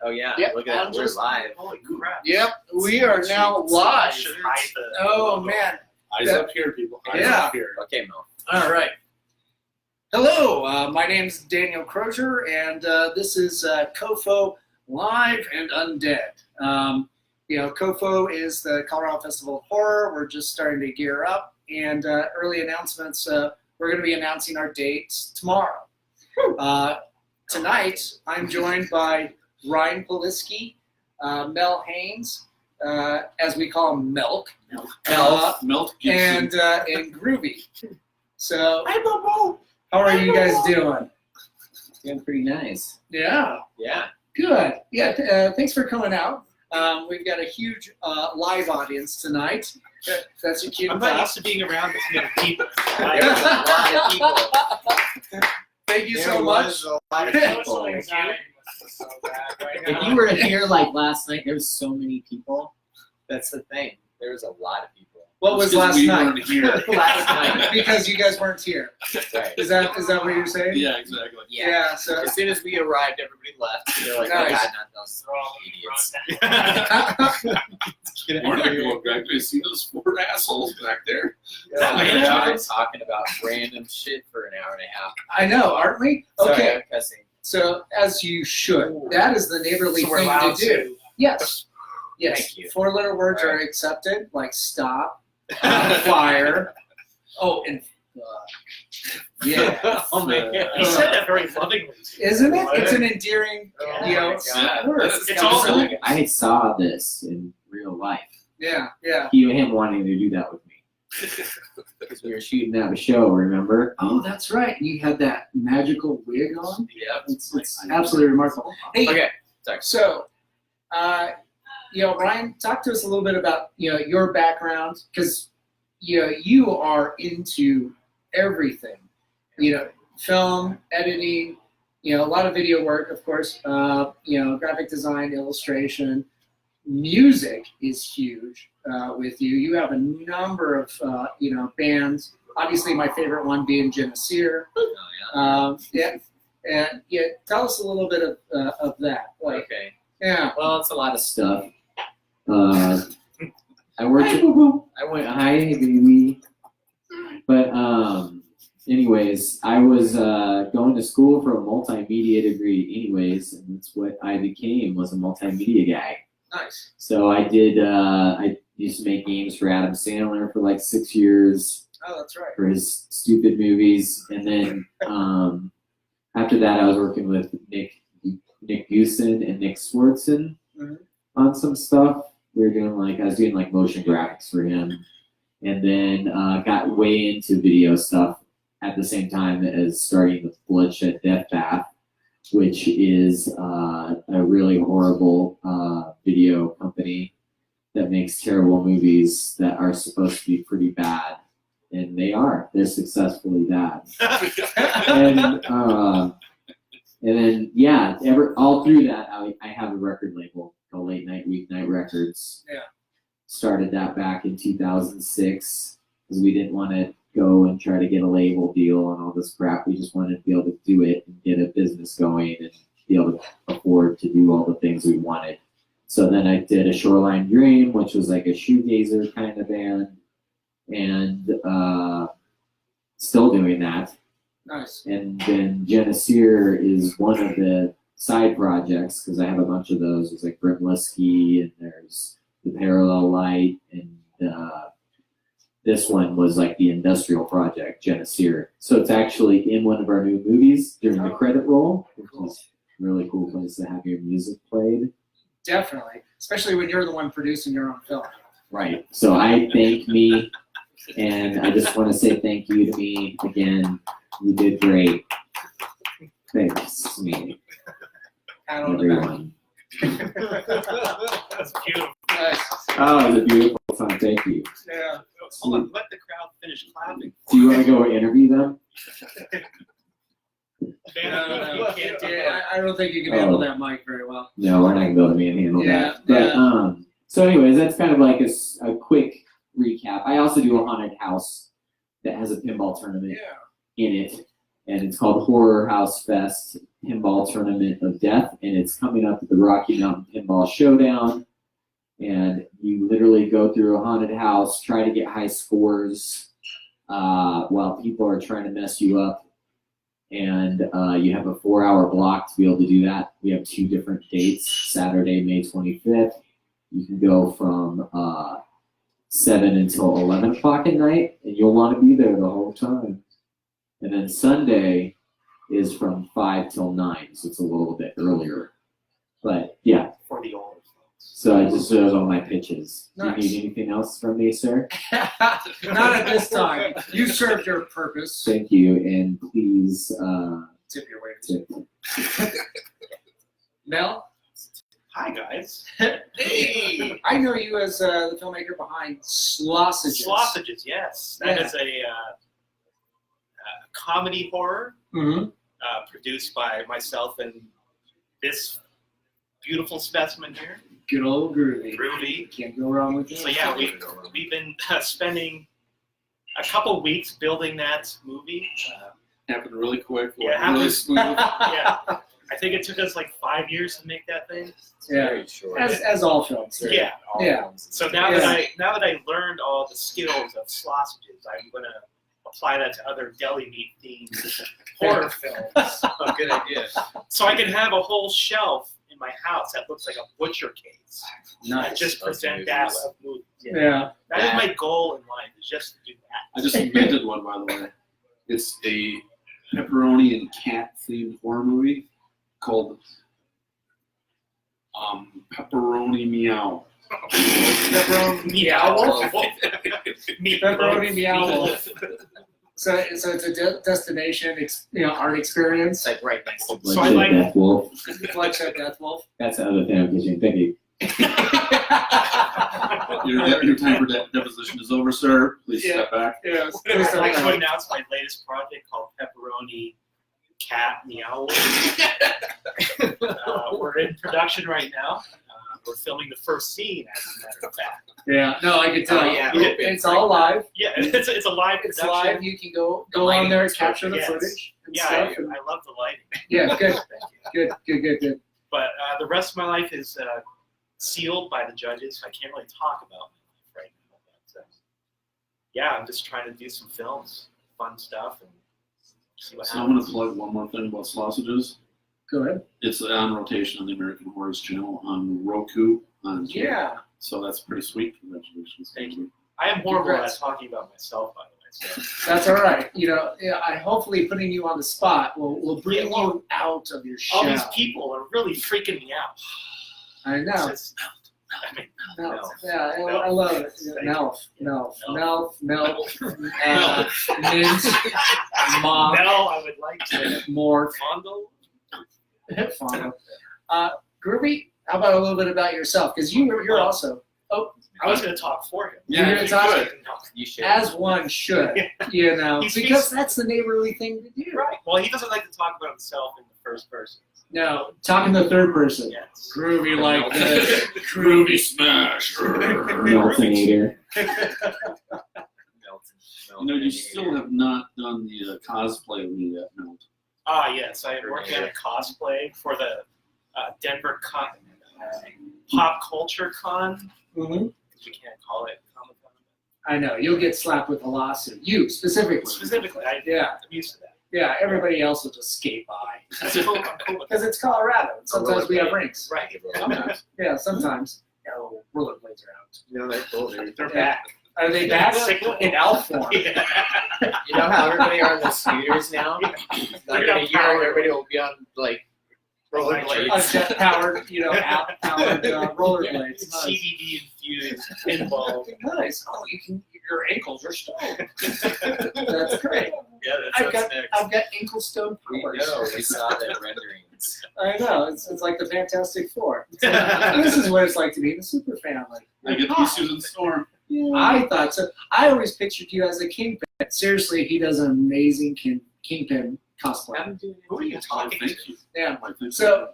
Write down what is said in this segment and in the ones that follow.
Oh yeah, Yep. look at that, we're live. Holy crap. Yep, we are now live. Oh man. Eyes up here, people. Eyes Yeah. up here. Okay, Mel. All right. Hello, my name's Daniel Crozier, and this is COFOH Live and Undead. COFOH is the Colorado Festival of Horror. We're just starting to gear up, and early announcements. We're going to be announcing our dates tomorrow. Tonight, I'm joined by Ryan Policky, Mel Haynes, as we call him, Milk. Melt And Groovey. So, how are you guys doing? Doing pretty nice. Yeah, Yeah. good. Yeah, thanks for coming out. We've got a huge live audience tonight. That's a cute I'm not class. used to being around this many people. Thank you so much. If you were here like last night, there was so many people. That's the thing. There was a lot of people. What was last we night? weren't here. Last night. Because you guys weren't here. That's right. Is that what you're saying? Yeah, exactly. Yeah. So As soon as we arrived, everybody left. They're like, Nice. oh God, not those idiots. We're not going back. Do you see those four assholes back there? We tried talking about random shit for an hour and a half. I know, aren't we? Sorry, Okay. I'm cussing. So as you should. That is the neighborly So we're thing allowed to do. Yes. Yes. Thank you. 4-letter words are accepted, like stop, fire. Oh, and yeah. Oh man. He said that very lovingly. Isn't it? It's an endearing, Oh you know, my God. word. It's all good. I saw this in real life. Yeah. Him wanting to do that with me. Because we were shooting at a show, remember? Oh, that's right. You had that magical wig on. Yep. It's absolutely remarkable. Hey, Okay. Sorry. so, Ryan, talk to us a little bit about, your background, because, you are into everything, film, editing, a lot of video work, of course, graphic design, illustration, music is huge with you. You have a number of, bands, obviously my favorite one being Genesir. Oh, yeah. And tell us a little bit of that. Like, Okay. yeah. Well, it's a lot of stuff. I went, hi, baby. But, anyways, I was going to school for a multimedia degree anyways, and that's what I became, was a multimedia guy. Nice. So I did, I used to make games for Adam Sandler for like 6 years. Oh, that's right. For his stupid movies. And then after that, I was working with Nick Gusen and Nick Swartzen on some stuff. We were doing I was doing motion graphics for him. And then got way into video stuff at the same time as starting with Bloodshed Deathbath, which is a really horrible video company that makes terrible movies that are supposed to be pretty bad. And they are. They're successfully bad. And then, all through that, I have a record label called Late Night Weeknight Records. Yeah. Started that back in 2006 because we didn't want to go and try to get a label deal and all this crap. We just wanted to be able to do it and get a business going and be able to afford to do all the things we wanted. So then I did a Shoreline Dream, which was like a shoegazer kind of band, and still doing that. Nice. And then Genesir is one of the side projects because I have a bunch of those. There's like Brimlisky and there's the Parallel Light, and this one was like the industrial project, Genesir. So it's actually in one of our new movies during the credit roll, which is a really cool place to have your music played. Definitely, especially when you're the one producing your own film. Right. So I thank me, and I just want to say thank you to me again. You did great. Thanks, me, I don't know. everyone. That's beautiful. Nice. Oh, it was a beautiful time. Thank you. Yeah. Hold on, let the crowd finish clapping. Do you want to go interview them? No. I don't think you can handle that mic very well. No, we're not gonna be able to manhandle Yeah, that. But so anyways, that's kind of like a quick recap. I also do a haunted house that has a pinball tournament in it, and it's called Horror House Fest. pinball tournament of death, and it's coming up at the Rocky Mountain Pinball Showdown. And you literally go through a haunted house, try to get high scores while people are trying to mess you up. And you have a 4-hour block to be able to do that. We have 2 different dates. Saturday, May 25th. You can go from 7 until 11 o'clock at night, and you'll want to be there the whole time. And then Sunday is from 5 till 9, so it's a little bit earlier. But yeah, For the old folks. so I just those all my pitches. Nice. Do you need anything else from me, sir? Not at this time. You served your purpose. Thank you, and please Tip your waiters. tip. Mel, Hi, guys. hey, I know you as the filmmaker behind Slausages. Slausages, yes. That Yeah. is a comedy horror Mm-hmm. produced by myself and this beautiful specimen here, Good old Groovey. Groovey. Can't go wrong with it. So yeah, we've been spending a couple weeks building that movie. Happened really quick. Yeah, it really happened- smooth. Yeah, I think it took us like 5 years to make that thing. Yeah. Very short. As all films. Yeah. All Yeah. films. So now Yeah. that I learned all the skills of Slausages, I'm gonna apply that to other deli meat themed horror films. Oh, good idea. So I can have a whole shelf in my house that looks like a butcher case. Nice. And just Of present that movies. with movies. Yeah. That is my goal in life, is just to do that. I just invented one, by the way. It's a pepperoni and cat themed horror movie called Pepperoni Meow. Pepperoni Meow wolf. Pepperoni Meow Wolf. So it's a destination, art experience. It's like right next to So I like- Death Wolf. Bloodshed Deathbath. That's the other thing I'm pitching. Thank you. Your time for deposition is over, sir. Please step back. Yes. I'd like to announce my latest project called Pepperoni Cat Meow Wolf. We're in production right now. We're filming the first scene, as a matter of fact. Yeah. No, I can tell. Oh, yeah. It's all live. Yeah, it's a live It's production. live. You can go lighting on there and is capture the perfect. Yes. footage and Yeah, stuff. and- I love the lighting. yeah. Good. Thank you. Good. But the rest of my life is sealed by the judges. I can't really talk about my life right now. But, yeah, I'm just trying to do some films, fun stuff, and see what So I'm going happens. to plug one more thing about Slausages. Go ahead. It's on rotation on the American Horrors channel on Roku. Yeah. So that's pretty sweet. Congratulations. Thank you. I am horrible Congrats. at talking about myself, by the way. So. That's all right. I hopefully putting you on the spot will bring you out of your All shell. these people are really freaking me out. I know. It's just- I mean, Melf. Yeah, I love it. Thank Melf. Melf. Mint, mom, Mel, I would like to more. fondle. Fondle. Groovy, how about a little bit about yourself? Because you're also, I was going to talk for him. you're going to talk You should. as one should, He's- because that's the neighborly thing to do. Right. Well, he doesn't like to talk about himself in the first person. No, talking the third person. Yes. Groovy like this. Groovy Smash. Meltonator. You know, you still have not done the cosplay of me yet, Mel. Ah, yes. I am working on a cosplay for the Denver Pop Culture Con. Mm-hmm. We can't call it Comic-Con. I know, you'll get slapped with a lawsuit. You, specifically. Specifically, I'm used to that. Yeah, everybody else will just skate by. That's cool. I'm cool with that. Because it's Colorado. Sometimes we have rings. Right. Yeah, sometimes. No, rollerblades are out. No, they're cool. They're back. Are they back in elf form? Yeah. You know how everybody are on the scooters now? Like in a year, everybody will be on like rollerblades. A jet-powered, app-powered rollerblades. Nice. CBD infused pinball. Nice. Oh, your ankles are stoned. That's great. Yeah, I've that's got next. ankle stone We powers. know. We saw the renderings. I know. It's like the Fantastic Four. It's like, this is what it's like to be in the super family. I get to be Susan Storm. I thought so. I always pictured you as a kingpin. Seriously, he does an amazing kingpin cosplay. Who are you talking to? Thank you. Yeah. I think So,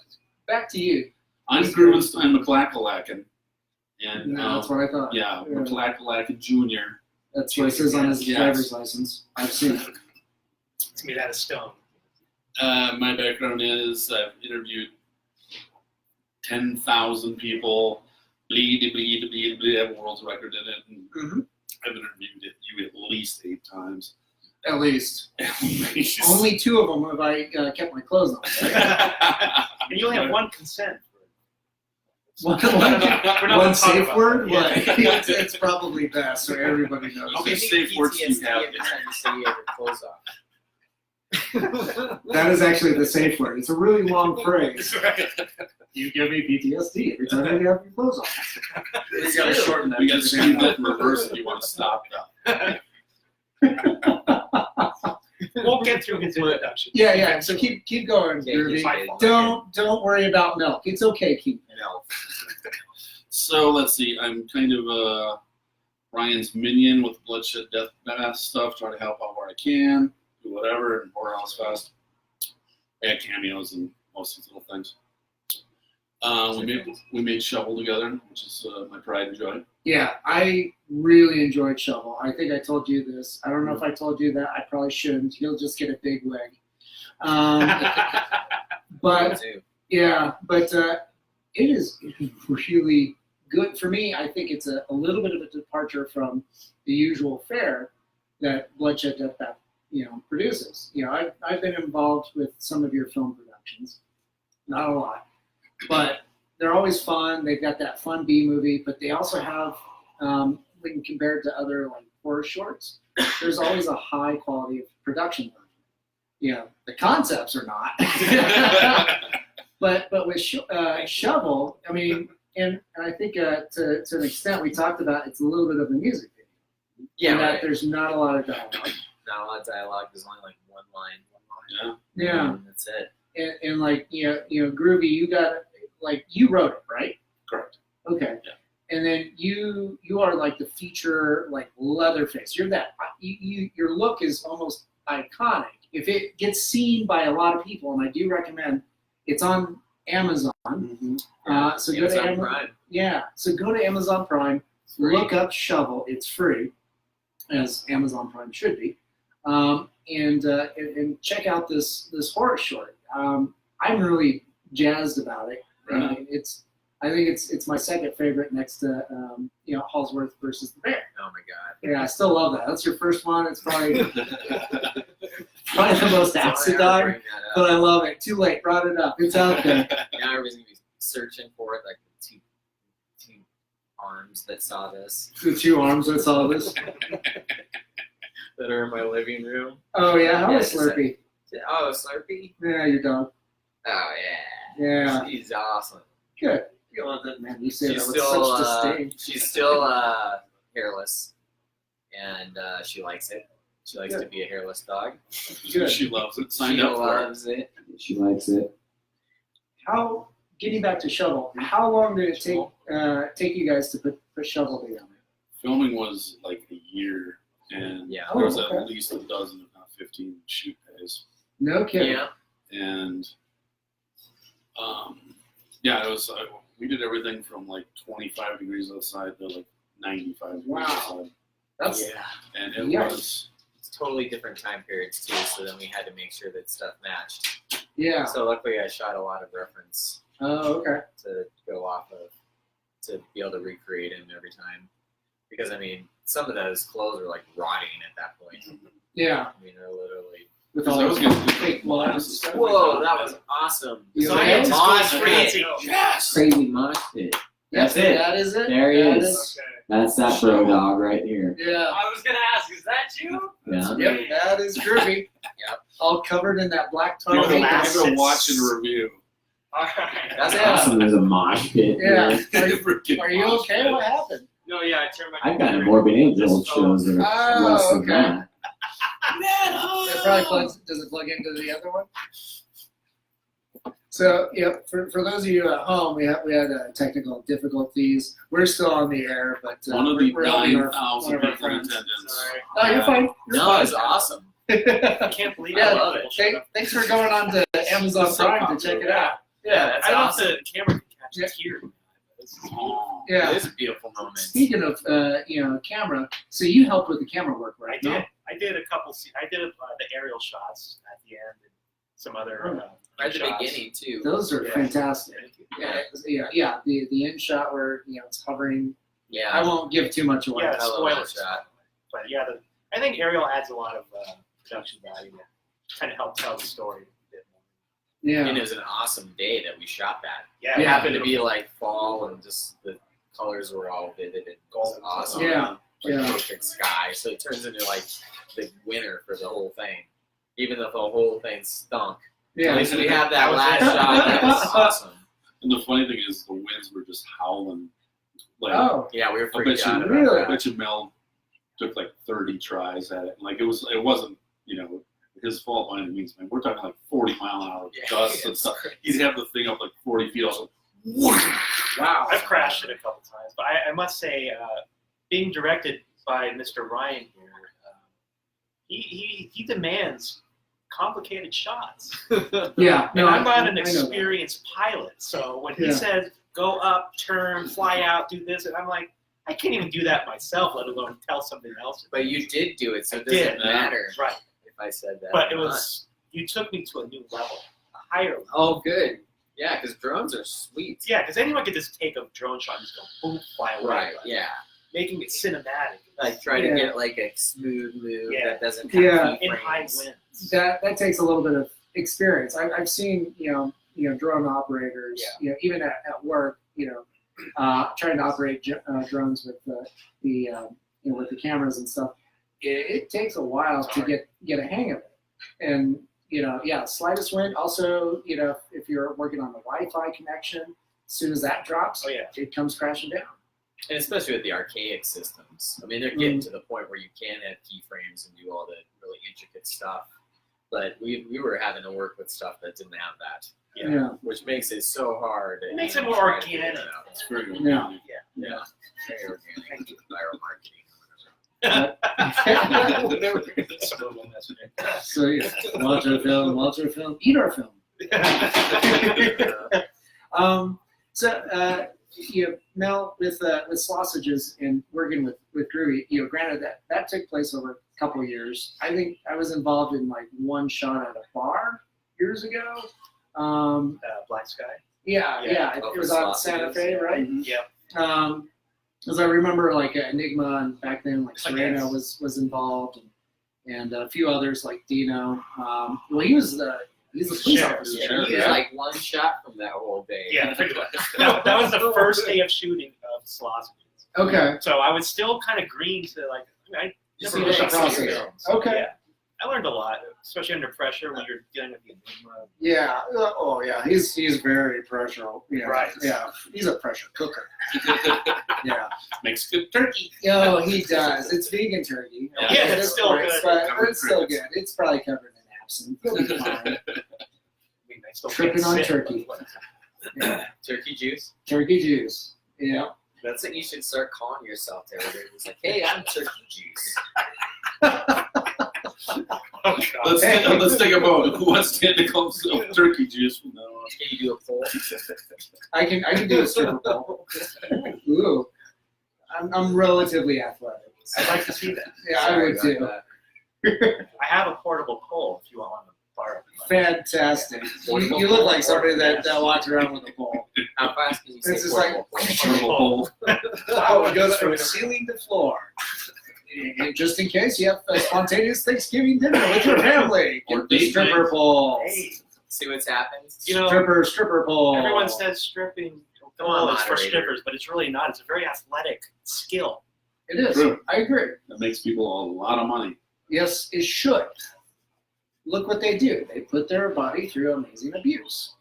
back to you. I'm Grubenstein McClackalacken. And No, that's what I thought. yeah, McClackalacken Jr. That's what it says on his Yes. driver's license. I've seen it. It's made out of stone. My background is I've interviewed 10,000 people. Bleed. I have a world record in it. And Mhm. I've interviewed you at least 8 times. At least. At least. Only 2 of them have I kept my clothes on. And you only have one consent. One talking safe about word? that. What? Yeah. it's probably best, so everybody knows. Okay, Give me safe words you PTSD have every time you say you have your clothes off. That is actually the safe word. It's a really long phrase. You give me PTSD every time you have your clothes on. We gotta shorten that. We gotta speed that in reverse if you want to stop that. We'll get through his introduction. Yeah. So keep going, Yeah, Groovey. he's my fault. Don't worry about milk. It's okay, keep No. So let's see. I'm kind of Ryan's minion with Bloodshed Deathbath stuff. Try to help out where I can, do whatever, and Horror House Fest. I had cameos and most of these little things. We made Shovel together, which is my pride and joy. Yeah, I really enjoyed Shovel. I think I told you this. I don't know if I told you that. I probably shouldn't. You'll just get a big wig. But it is really good for me. I think it's a little bit of a departure from the usual fare that Bloodshed Deathbath, produces. I've been involved with some of your film productions, not a lot, but they're always fun. They've got that fun B movie, but they also have, when compared to other like horror shorts, there's always a high quality of production. The concepts are not, but with Shovel, I mean, and I think to an extent we talked about it's a little bit of a music video. Yeah, in that right. there's not a lot of dialogue. Not a lot of dialogue. There's only like one line. Yeah. And that's it. And like Groovey, you got you wrote it, right? Correct. Okay. Yeah. And then you are like the feature Leatherface. You're that your look is almost iconic. If it gets seen by a lot of people, and I do recommend, it's on Amazon. Mm-hmm. So go to Amazon Prime. Yeah. So go to Amazon Prime. Free. Look up Shovel. It's free, as Amazon Prime should be. And check out this horror short. I'm really jazzed about it. Right. I think it's my second favorite next to Hallsworth versus the Bear. Oh my god. Yeah, I still love that. That's your first one. It's probably the most acid Don't ever dog, bring that but up. I love it. Too late, brought it up. It's out there. Now everybody's gonna be searching for it, like the two arms that saw this, The 2 arms that saw this. that are in my living room. Oh yeah, how was Yeah, Slurpee? Oh, Slurpee. Yeah, your dog. Oh yeah. Yeah, She's awesome. good. You love that, man. You say She's that with still, such disdain. she's still hairless, and she likes it. She likes to be a hairless dog. Good. She loves it. Signed She up for it. loves it. She likes it. Getting back to Shovel, how long did it take you guys to put Shovel together? Filming was like a year, and Yeah. there was okay. at least a dozen, if not 15, shoot days. No kidding. Yeah. And it was. We did everything from like 25 degrees outside to like 95 degrees Wow. outside, That's Yeah. and it Yikes. was. It's totally different time periods too, so then we had to make sure that stuff matched. yeah. So luckily I shot a lot of reference Oh, okay. to go off of to be able to recreate him every time. Because I mean, some of those clothes are like rotting at that point. Yeah. I mean, they're literally. With Because all I was those gonna do fake the lines and glasses. stuff. Whoa, that was awesome. You So okay? I had mosh Fancy. pit. Yes. Crazy mosh pit. That's it. That is it. There he That is. That's that bro dog right here. Yeah. I was gonna ask, is that you? Yeah. Yep. That is Groovey. Yep. All covered in that black tar. You're the makeup. last to watch and review. Alright. That's Awesome. There's a mosh pit. Yeah. Here. Freaking Are you mosh okay? pit. What happened? No, yeah, I turned my I've got computer- Morbid Angel shows that are Oh, less than okay. that. It probably plugs. Does it plug into the other one? So, for those of you at home, we had technical difficulties. We're still on the air, but One of the we're helping one 9,000 of our people in friends. attendance. Sorry. Oh, you're fine. You're No, fine. it's awesome. I can't believe Yeah, I love it. Thanks for going on to Amazon So Prime to check it out. Yeah, that's I don't know awesome. if the camera can catch Yeah. a tear. This is Oh. Yeah. It is a beautiful moment. Speaking of, camera, so you helped with the camera work, right? I did a couple. I did the aerial shots at the end. some other Right at the shots. beginning too. Those are Yeah. fantastic. Yeah. Yeah. The end shot where it's hovering. Yeah. I won't give too much away. Yeah, I love spoiler that shot. But yeah, I think Ariel adds a lot of production value to kind of help tell the story a bit more. Yeah. And it was an awesome day that we shot that. Yeah, It happened to be like fall, and just the colors were all vivid and gold. Awesome. Yeah. Like Yeah. perfect sky. So it turns into like the winter for the whole thing, even though the whole thing stunk. At Yeah. least we have that That was last it. shot. That was awesome. And the funny thing is, the winds were just howling. Like, Oh. Yeah, we were I bet freaked out you, about Really? I bet you Mel took like 30 tries at it. Like it wasn't, his fault by any means, man. We're talking like 40-mile-an-hour Yeah, gusts and it's stuff. crazy. He'd have the thing up like 40 feet. Also, Wow. I've crashed it a couple times, but I must say, being directed by Mr. Ryan here, he demands complicated shots. Yeah. And I'm not I an know that. experienced pilot, so when he Yeah. says go up, turn, fly out, do this, and I'm like, I can't even do that myself, let alone tell something else. But you did do it, so it I doesn't did. matter Right. if I said that. But or it not. was, you took me to a new level, a higher level. Oh, good. Yeah, because drones are sweet. Yeah, because anyone could just take a drone shot and just go boom, fly away. Right. Yeah. Making it cinematic. Like try to Yeah. get like a smooth move Yeah. that doesn't have Yeah. in keyframes. high winds. That takes a little bit of experience. I've seen drone operators even at work trying to operate drones with with the cameras and stuff. It takes a while to get a hang of it, and slightest wind. Also, if you're working on the Wi-Fi connection, as soon as that drops, Oh, yeah. it comes crashing down. And especially with the archaic systems. I mean, they're getting to the point where you can add keyframes and do all the really intricate stuff. But we were having to work with stuff that didn't have that. Yeah. Which makes it so hard. It makes it more try to figure organic. it out. it's very Yeah. organic. Yeah. Very organic. Viral marketing. Subliminal messaging. So yeah, watch our film, eat our film. Mel, with sausages and working with Groovey, granted that took place over a couple of years. I think I was involved in like one shot at a bar years ago. Black Sky. Yeah. Oh, It was for on Santa sausages, Fe, yeah. right? Yep. Because I remember like Enigma, and back then like Oh, Sereno yes. was involved, and a few others like Dino. Well, he was the police Sheriff, officer. Yeah, Sure. he was like one shot from that whole day. Yeah, pretty much. That was the first day of shooting of Sausages. Okay. So I was still kind of green to like, I You never see really the shot process. films. Okay. Yeah. I learned a lot, especially under pressure when you're dealing with the Enigma. Yeah. Oh yeah. He's very pressural. Yeah. Right. Yeah. He's a pressure cooker. Yeah. Makes good turkey. No, he does. It's vegan turkey. Yeah, At it's this still point, good. But Covered it's still crickets. good. It's probably covered in absinthe. You'll be fine. I mean, I still Tripping can't on sit, turkey. but- Yeah. Turkey juice. Turkey juice. Yeah. That's what you should start calling yourself, Taylor. It's like, hey, I'm turkey juice. Oh, God. Let's take a vote. Who wants to call himself turkey juice from now on? Can you do a poll? I can do a stripper pole. Ooh. I'm relatively athletic. I'd like to see that. Yeah, I Sorry would about too. that. I have a portable pole if you want one to borrow. Fantastic. You look like somebody that walks around with a pole. How fast can you say This is like- portable pole? Turtle pole. Oh, it goes from ceiling to floor. And just in case you have a spontaneous Thanksgiving dinner with your family, Or get the date stripper night. pole. Hey, See what's happened? you know, Stripper pole. everyone says stripping Come on, is for moderator. strippers, but it's really not. It's a very athletic skill. It is. True. I agree. That makes people a lot of money. Yes, it should. Look what they do. They put their body through amazing abuse.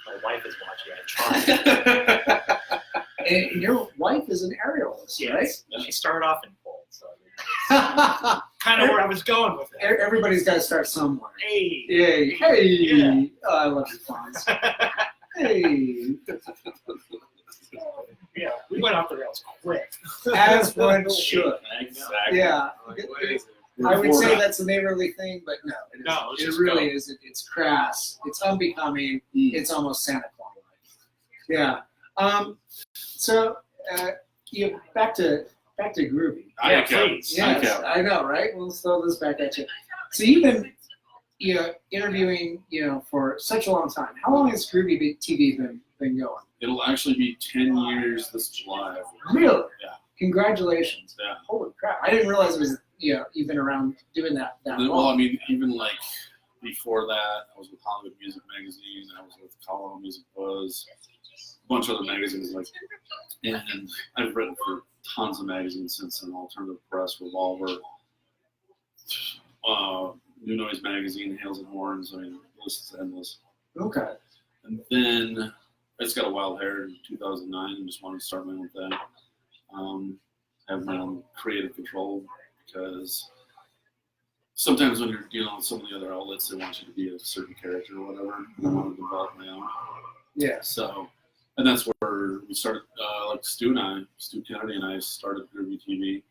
My wife is watching. I tried. And your wife is an aerialist, right? She started off in pole, so Everybody's kind of where I was going with it. got to start somewhere. Hey. Yay. Hey. Yeah. Oh, I love you, Fonz. Hey. Yeah, we went off the rails quick. As one should. Exactly. Yeah. Like, what is it? I would say that. that's a neighborly thing, but no, it isn't. No, it's It just really go. is. It's crass. It's unbecoming. Mm. It's almost Santa Claus-like. Yeah. So, back to Groovey. Yeah, Icon. please. Yes, Icon. I know, right? We'll throw this back at you. So you've interviewing, for such a long time. How long has Groovey TV been going? It'll actually be 10 years this July. Really? Yeah. Congratulations. Yeah. Holy crap. I didn't realize it was, you've been around doing that long. Well, I mean, even like before that, I was with Hollywood Music Magazine. I was with Colorado Music Buzz, a bunch of other magazines and I've written for tons of magazines since then: Alternative Press, Revolver, New Noise Magazine, Hails and Horns. I mean, the list is endless. Okay. And then I just got a wild hair in 2009 and just wanted to start my own thing. Have my own creative control, because sometimes when you're dealing with some of the other outlets, they want you to be a certain character or whatever. I want to develop my own. Yeah. So, and that's where we started, like Stu Kennedy and I started Groovey TV,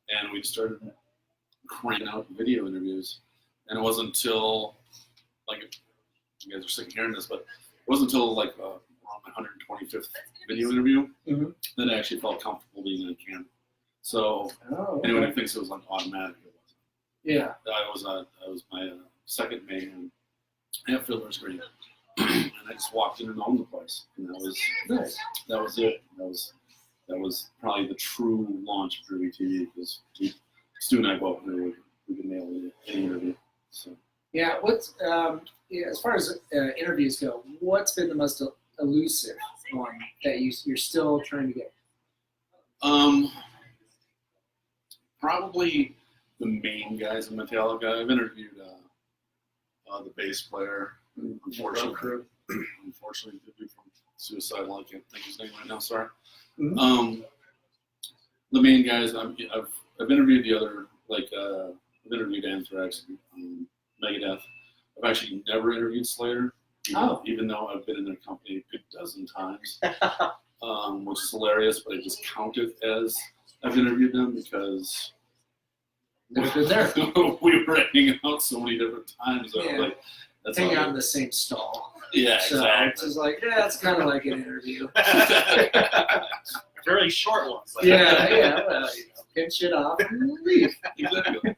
and we started cranking out video interviews. And it wasn't until, like, you guys are sick of hearing this, but it wasn't until like around my 125th video interview that I actually felt comfortable being in a camera. So anyone who thinks it was like automatic, it wasn't. Yeah. I was my second man at Fiddler's Green, and I just walked in and owned the place, and that was Nice. That was it. That was probably the true launch of Groovey TV, because Stu and I both knew we could nail any interview. So. Yeah. What's as far as interviews go, what's been the most elusive one that you're still trying to get? Probably the main guys in Metallica. I've interviewed the bass player. Unfortunately, the dude from Suicidal. I can't think of his name right now. Sorry. Mm-hmm. The main guys. I've interviewed the other, like I've interviewed Anthrax, Megadeth. I've actually never interviewed Slayer, even though I've been in their company a good dozen times, which is hilarious. But I just count it as I've interviewed them because there. we were hanging out so many different times. Yeah. Like, that's Hanging how out in the same stall. Yeah, So exactly. it's just like, it's kind of like an interview. Very short ones. Like Yeah. Well, pinch it off and leave. Exactly.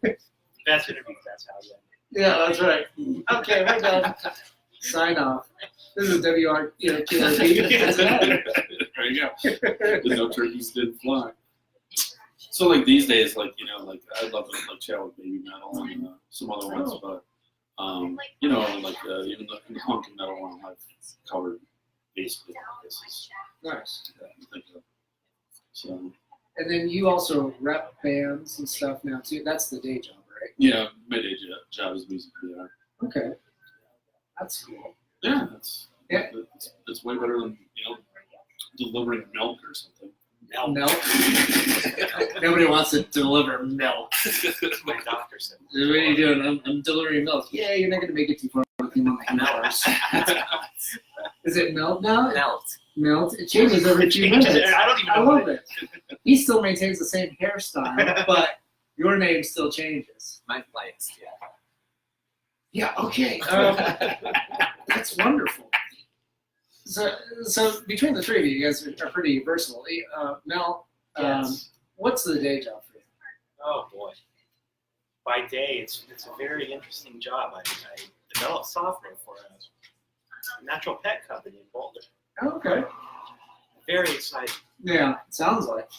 Best interviews, that's how you end it. Yeah, that's right. Okay, we're done. Sign off. This is WRQRP. That's it. There you go. The no turkeys did fly. So like these days, like I'd love to like chat with Baby Metal and some other ones, but even the punk and metal one I've covered basically all cases. Nice. So. And then you also rep bands and stuff now too. That's the day job, right? Yeah, my day job is music PR. Okay. That's cool. Yeah, Yeah. It's way better than delivering milk or something. Milk. Nobody wants to deliver milk. My doctor said. What are you doing? I'm delivering milk. Yeah, you're not going to make it too far within 9 hours. Is it melt now? Melt. It changes every few minutes. I don't even know. I love it. He still maintains the same hairstyle, but your name still changes. My flights, yeah. Yeah, okay. That's wonderful. So between the three of you guys are pretty versatile. Mel, Yes. What's the day job for you? Oh boy. By day, it's a very interesting job. I develop software for a natural pet company in Boulder. Oh, okay. Very exciting. Yeah, sounds like.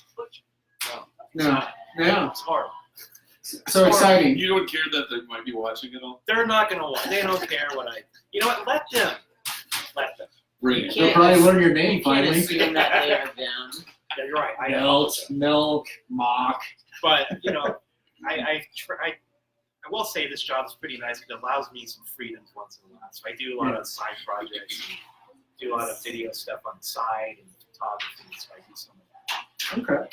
No, Yeah. it's horrible. So exciting. You don't care that they might be watching it all? They're not gonna watch. They don't care what I. You know what? Let them. Bring it. They'll probably learn your name finally. Assume that they are them. Yeah, you're right. I know. Milk, mock. But I will say this job is pretty nice because it allows me some freedoms once in a while. So I do a lot of side projects, and do a lot of video stuff on the side and photography. So I do some of that. Okay.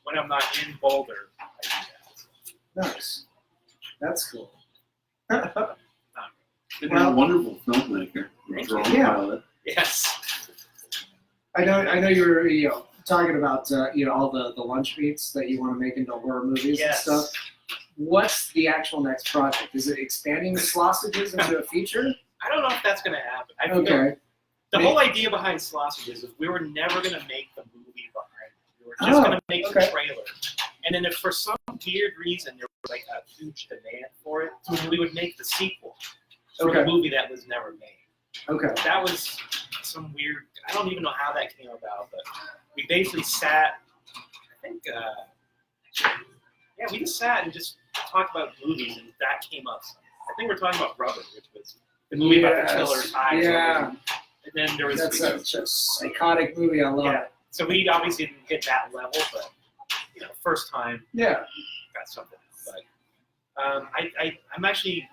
When I'm not in Boulder, I do that. Nice. That's cool. And you're a wonderful filmmaker. Thank Drone you. pilot. Yes. I know you were talking about all the lunch meats that you want to make into horror movies and stuff. What's the actual next project? Is it expanding the sausages into a feature? I don't know if that's going to happen. I feel Okay. the whole idea behind Sausages is we were never going to make the movie behind it. We were just going to make the trailer. And then if for some weird reason there was like a huge demand for it, we would make the sequel. for Okay. a movie that was never made. Okay. That was some weird. I don't even know how that came about, but we basically sat. I think, we just sat and just talked about movies, and that came up. I think we're talking about Rubber, which was the movie about the killer's eyes. Yeah. And then there was That's such a psychotic movie. I love it. So we obviously didn't hit that level, but first time Yeah. got something. But I'm actually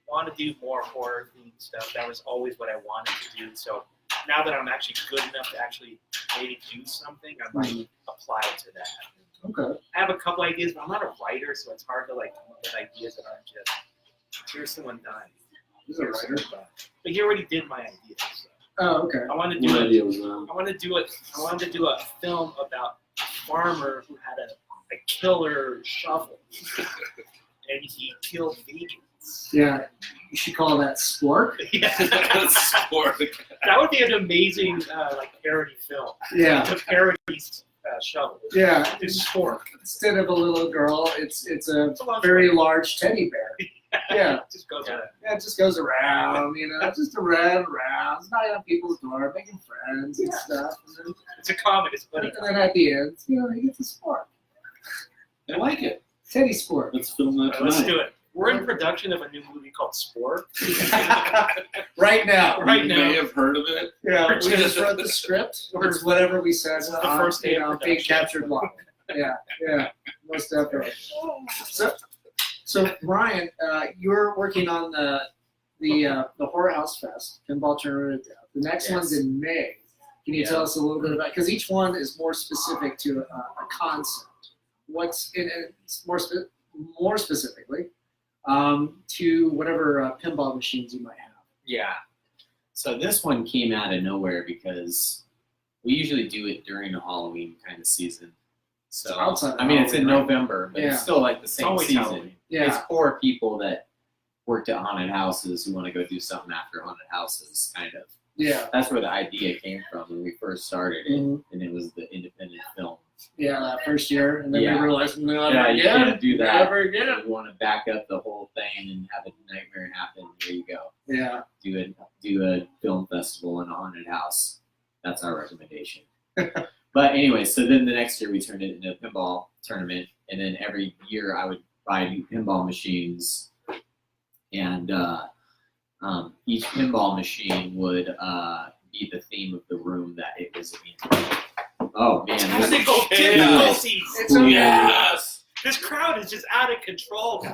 want to do more horror themed stuff. That was always what I wanted to do. So now that I'm actually good enough to actually maybe do something, I might apply it to that. Okay. I have a couple ideas, but I'm not a writer, so it's hard to come up with ideas that aren't just here's someone dying. He's a writer. But he already did my ideas. So. Oh, okay. I want to do What it. idea was that? I wanted to do a film about a farmer who had a killer shovel, and he killed vegans. Yeah. You should call that Spork. Yeah. Sport. That would be an amazing parody film. Yeah. The parody shovel. Yeah. It's Spork. Instead of a little girl, it's a It's a lot of very fun. large teddy bear. Yeah. It just goes around. Yeah, it just goes around, just around. It's knocking on people's door, making friends and stuff. And It's a comic. It's funny. then at the end, he gets a sport. I like it. Teddy sport. Let's film that tonight. Let's do it. We're in production of a new movie called Sport. Right now. Right You now. may have heard of it. Yeah, we just wrote the script. Or whatever we said. This is the first day of being production. captured live. Yeah, most definitely. So Ryan, you're working on the Horror House Fest, Pinball Tournament of Death. The next one's in May. Can you tell us a little bit about? Because each one is more specific to a concept. What's in it? More specifically to whatever pinball machines you might have. Yeah. So this one came out of nowhere because we usually do it during the Halloween kind of season. So outside of I mean, it's in Halloween, right? November, but Yeah. it's still like the same always season. Halloween. Yeah. It's for people that worked at haunted houses who want to go do something after haunted houses, kind of. Yeah. That's where the idea came from when we first started it, Mhm. and it was the independent film. Yeah, that first year, and then Yeah. we realized never Yeah, you again, can't do that. never again. You want to back up the whole thing and have a nightmare happen. Here you go. Yeah. Do a film festival in a haunted house. That's our recommendation. But anyway, so then the next year we turned it into a pinball tournament, and then every year I would buy new pinball machines, and each pinball machine would be the theme of the room that it was in. Oh man, Technical this- difficulties. It's okay. Yes. This crowd is just out of control.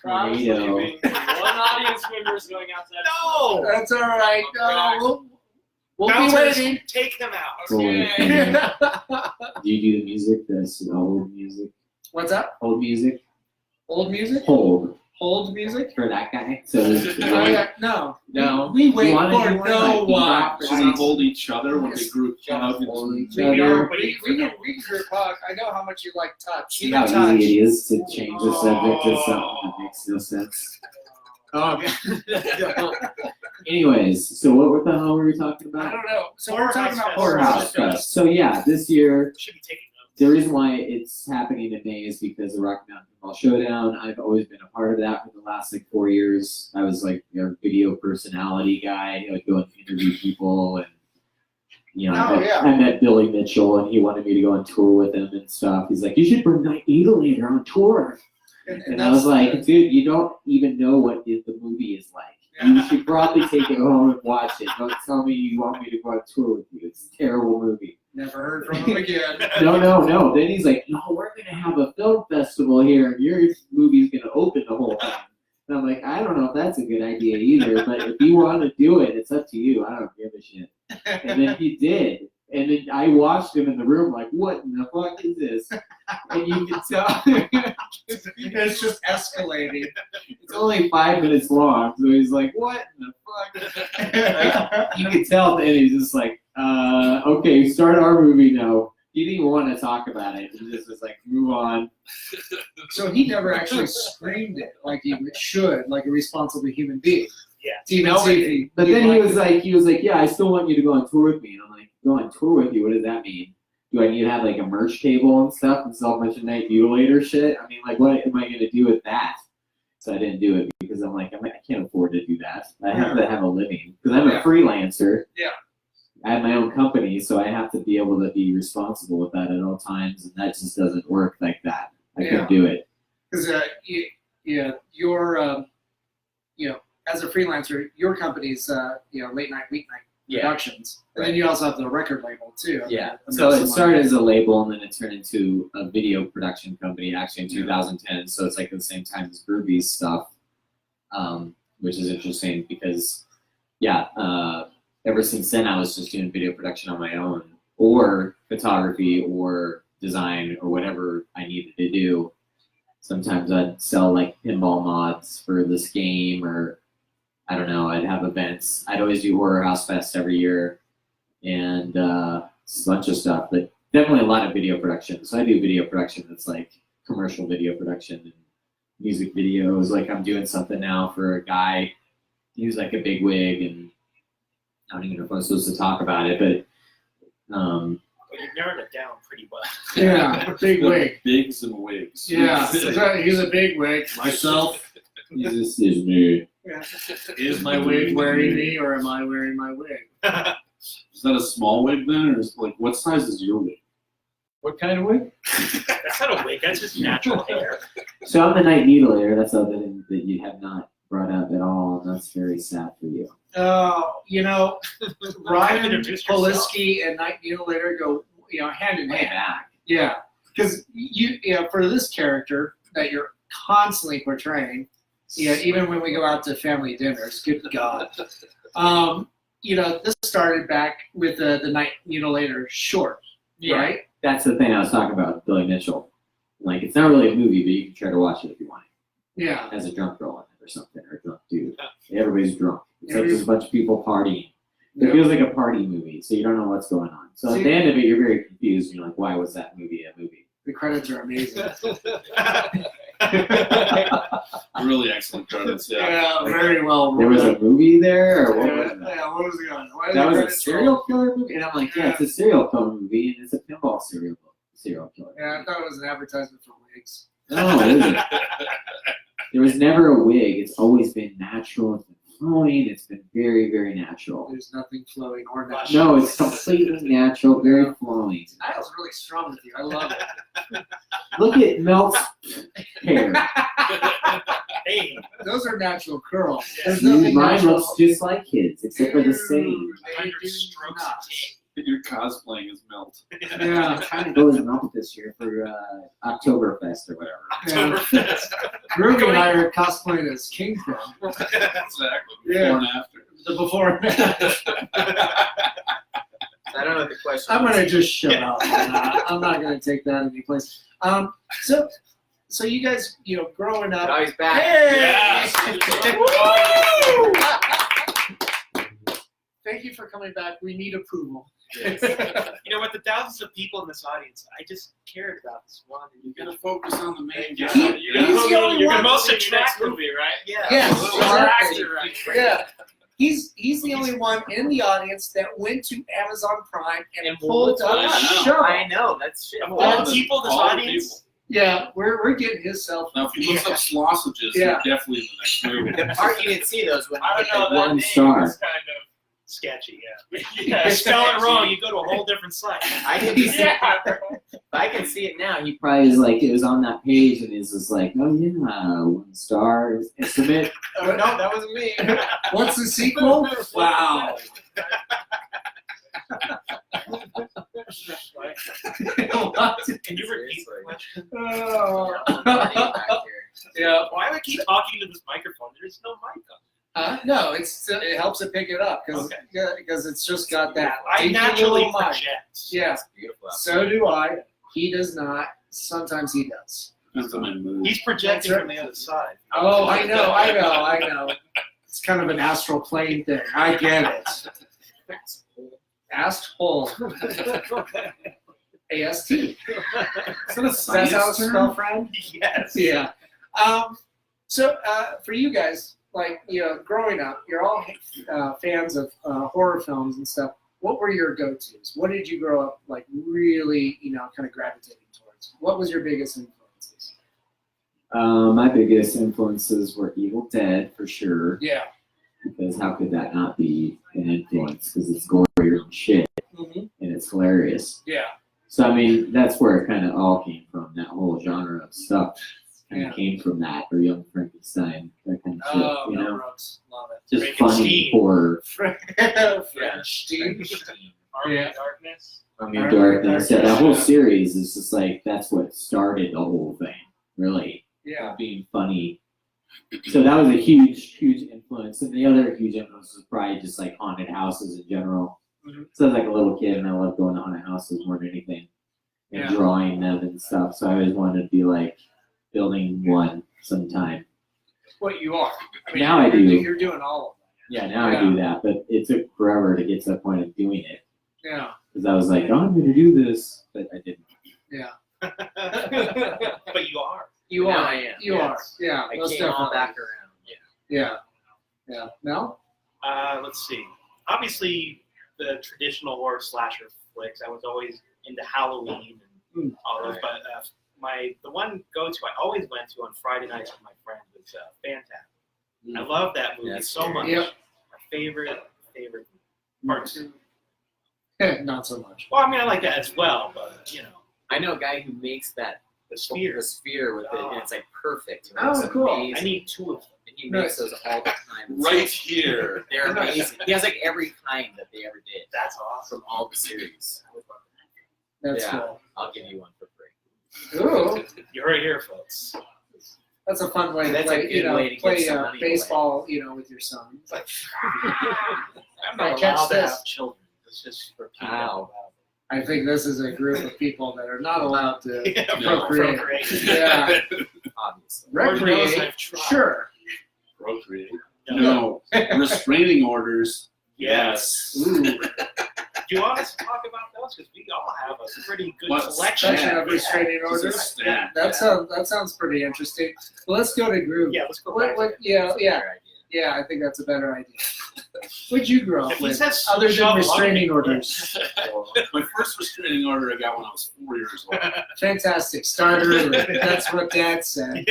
Tornado. One audience member is going outside. No. That's all right. No, we'll be Bouncers, waiting. take them out. Boy, do you do the music? That's old music. What's up? Old music. Old music? Hold Hold music? for that guy. So Oh, yeah. No. No. We wait You wanna for do one no like one. bebop or Should we hold each other when we group hug? hold each We other. are We waiting for can them. group hug. I know how much you like touch. See how easy it is to change the subject to something that makes no sense. Oh, Anyways, so what the hell were we talking I about? don't know. So Horror we're talking House about Fest. Horror House Fest. Fest. So yeah, this year Should be taking notes. the reason why it's happening in May is because of Rocky Mountain Pinball Showdown. I've always been a part of that for the last 4 years. I was like a video personality guy. I would go and interview people, and I met Billy Mitchell, and he wanted me to go on tour with him and stuff. He's like, "You should bring Night Needleator on tour." And I was like, "Dude, you don't even know what the movie is like. You should probably take it home and watch it. Don't tell me you want me to go on tour with you. It's a terrible movie." Never heard from him again. No. Then he's like, "No, we're going to have a film festival here, and your movie's going to open the whole thing." And I'm like, "I don't know if that's a good idea either, but if you want to do it, it's up to you. I don't give a shit." And then he did. And then I watched him in the room like, "What in the fuck is this?" And you can tell It's just escalating. it's only 5 minutes long. So he's like, "What in the fuck?" You can tell that he's just like, "Okay, start our movie now." He didn't even want to talk about it. He just was like, "Move on." So he never actually screamed it like he should, like a responsible human being. Yeah. To even see if he, But then he was like, "Yeah, I still want you to go on tour with me." And I'm like, "Go on tour with you? What does that mean? Do I need to have like a merch table and stuff and sell a bunch of Night Mutilator shit? I mean, like, what am I going to do with that?" So I didn't do it because I'm like, I can't afford to do that. I have to have a living because I'm a freelancer. Yeah. I have my own company, so I have to be able to be responsible with that at all times, and that just doesn't work like that. I couldn't do it. Because you're as a freelancer, your company's late night, weeknight productions, and then you also have the record label too. Yeah. So it started as a label, and then it turned into a video production company actually in 2010. So it's like at the same time as Groovey's stuff, which is interesting because, ever since then I was just doing video production on my own, or photography, or design, or whatever I needed to do. Sometimes I'd sell like pinball mods for this game, or I don't know, I'd have events. I'd always do Horror House Fest every year, and a bunch of stuff, but definitely a lot of video production. So I do video production that's like commercial video production and music videos. Like I'm doing something now for a guy, he's like a big wig, and I don't even know if I'm supposed to talk about it, but You narrowed it down pretty well. Yeah, big wig. Bigs and wigs. Yeah, he's a big wig. Myself. this is me. Is my wig wearing me, or am I wearing my wig? Is that a small wig then, or is like what size is your wig? What kind of wig? That's not a wig, that's just natural hair. So I'm the Night Mutilator. That's something that you have not brought up at all, and that's very sad for you. Ryan Introduce yourself. Policky and Night Mutilator go, hand in Way hand. back. Yeah, because for this character that you're constantly portraying, even when we go out to family dinners, good God, this started back with the Night Mutilator short, right? That's the thing I was talking about, Billy Mitchell. Like, it's not really a movie, but you can try to watch it if you want. Yeah. As a drunk girl in it or something, or a drunk dude. Everybody's drunk. It's like just a bunch of people partying. It feels like a party movie, so you don't know what's going on. So at the end of it, you're very confused. You're like, why was that movie a movie? The credits are amazing. Really excellent credits, yeah. Very well. There was a movie there, or what was that? Yeah, what was it on? Why That was a credits serial killer movie? And I'm like, yeah, it's a serial killer movie, and it's a pinball serial killer. Yeah, I thought it was an advertisement for wigs. No, it isn't. There was never a wig. It's always been natural. It's been flowing. It's been very, very natural. There's nothing flowing or natural. No, it's completely natural, very flowing. I was really strong with you. I love it. Look at Mel's hair. Hey, Those are natural curls. There's nothing Mine natural. looks just like his, except for the same. They 100 do strokes not. a day. You're cosplaying as Melt. Yeah. I'm trying to go as Mel this year for Oktoberfest or whatever. Oktoberfest. Groovey and I are cosplaying as Kingpin. Exactly. Yeah. Before and after. The before and after. I don't know the question. I'm gonna just shut up. I'm not gonna take that any place. So you guys, growing up. Oh, he's back. Hey! Woo! Thank you for coming back. We need approval. You know, with the thousands of people in this audience, I just cared about this one. And You gotta focus on the main guy. He's the only You're one. the most Next attractive. movie, right? Yeah. Yes, Little exactly. actor, right? Yeah. He's the only one in the audience that went to Amazon Prime and pulled up I a know. show. I know, that's shit. Of all the people in this All the audience, people. Yeah, we're getting his cell phone. Now, if you look up sausages, Yeah. you're definitely in the next movie. The part you didn't see those when I don't know, that One name star. was kind of sketchy, yeah. Yeah, spell it wrong, you go to a whole different site. I didn't see it. But I can see it now. He probably is like, it was on that page, and he's just like, oh yeah, 1 star, submit. Oh, no, that wasn't me. What's the sequel? Wow. Can you repeat the question? Oh. Yeah. Why do I keep talking to this microphone? There's no mic on. No, it helps it pick it up because it's just got that. I dinky naturally little mic. project. Yeah, Beautiful. so do I. He does not. Sometimes he does. Depends on my mood. He's projecting That's from the other side. Oh, I know. It's kind of an astral plane thing. I get it. Asshole. AST. Is that a That's how it's science term? spelled, friend? Yes. Yeah. So for you guys, like, growing up, you're all fans of horror films and stuff. What were your go-tos? What did you grow up, like, really, kind of gravitating towards? What was your biggest influences? My biggest influences were Evil Dead for sure, Yeah. because how could that not be an influence? Because it's gorier than shit Mm-hmm. and it's hilarious. Yeah. So I mean, that's where it kind of all came from. That whole genre of stuff kind of came from that, or Young Frankenstein, that kind of shit. Oh, You Mel know, Brooks. Love it. just funny horror. French Steve. Army Yeah. of Darkness. I mean, Darkness. Yeah, that whole series is just like that's what started the whole thing. Really, Yeah. being funny. So that was a huge influence. And the other huge influence was probably just like haunted houses in general. Mhm. So I was like a little kid and I loved going to haunted houses more than anything and Yeah. drawing them and stuff. So I always wanted to be like building one sometime. What you are. I mean, Now I do. You're doing all of Yeah, now I do that, but it took forever to get to the point of doing it. that. Yeah. Because I was like, oh, I'm going to do this, but I didn't. Yeah. But you are. You Now are. I am, You yes. are. Yeah. I most came all definitely. back around. Yeah. Yeah. Mel? Let's see. Obviously, the traditional horror slasher flicks. I was always into Halloween and all those. Right. But the one go-to I always went to on Friday nights with my friends was Phantasm. I love that movie That's so scary. much. Yep. My favorite part two. Not so much. Well, I mean, I like that as well, but you know, I know a guy who makes that the sphere. the sphere with it, and it's like perfect. Oh, It's cool. amazing. I need two of them. And he makes those all the time. It's Right like- here. They're amazing. He has like every kind that they ever did That's awesome. from all the series. That's Yeah. cool. I'll give you one for free. Ooh. You heard it here, folks. That's a fun way to That's play, a good way to give play some money away. baseball, with your son. It's like, I'm Right, not catch allowed to this. have children. It's just for people. Wow. I think this is a group of people that are not allowed to Yeah, procreate. procreate. Yeah. Obviously. Lord knows Recreate. I've tried. Sure. Procreate. No. Restraining orders. Yes. Ooh. Do you want us to talk about those? Because we all have a pretty good What selection. Section of restraining Just a orders. stat. That sounds pretty interesting. Well, let's go to Groove. Yeah, let's go What, back what, to yeah, That's a yeah, better idea. yeah. I think that's a better idea. What'd you grow If up he with, says other than shove, restraining love me. orders? My first restraining order I got when I was 4 years old. Fantastic. Starter. That's what Dad said.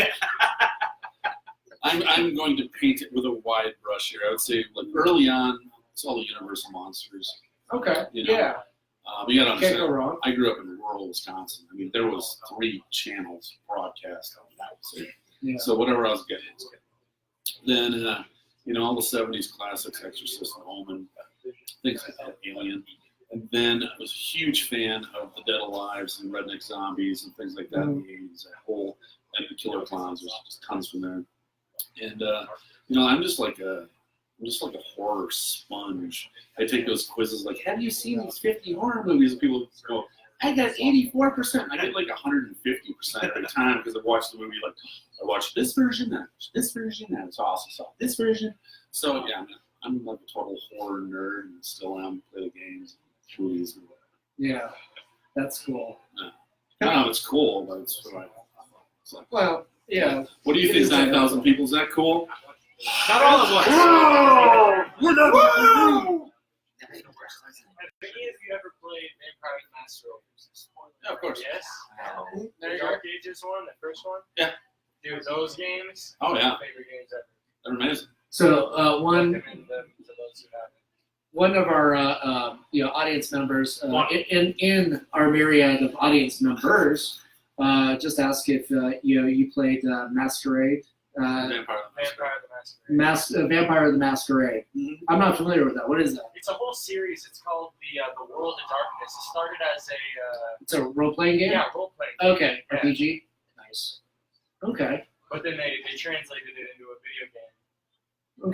I'm going to paint it with a wide brush here. I would say, like early on, it's all the Universal monsters. Okay. You know, Yeah. You gotta Can't go understand. wrong. I grew up in rural Wisconsin. I mean, there was 3 channels broadcast on that. Yeah. So whatever I was getting, it's good. Then, all the 70s classics, Exorcist, Omen, things like that, Alien. And then I was a huge fan of The Dead Alives and Redneck Zombies and things like that in the 80s. That whole, and the Killer Clowns, there's just tons from there. And, I'm just like a horror sponge. I take those quizzes like, have you seen these 50 horror movies? And people go, I got 84%. I get like 150% every time because I've watched the movie. Like, I watched this version, I watched this version, and I also saw this version. So, yeah, I'm like a total horror nerd and still am. Play the games, movies, and whatever. Yeah. That's cool. I don't know if it's cool, but it's like, Well, yeah. what do you think, 9,000 people? Is that cool? Not all of us. We're not Have any of you ever played Vampire the Masquerade? Yeah, of course. Yes. There The you go. Dark Ages one, the first one? Yeah. Dude, those games. Oh, yeah. My favorite games ever. They're amazing. So one Recommend them to those who haven't. one of our audience members One. in our myriad of audience members just asked if you played Masquerade. Vampire. Vampire the Masquerade. Vampire the Masquerade. Mhm. I'm not familiar with that. What is that? It's a whole series. It's called the World of Darkness. It started as a It's a role-playing game? role playing game. Okay, Yeah. RPG. Nice. Okay. But then they translated it into a video game.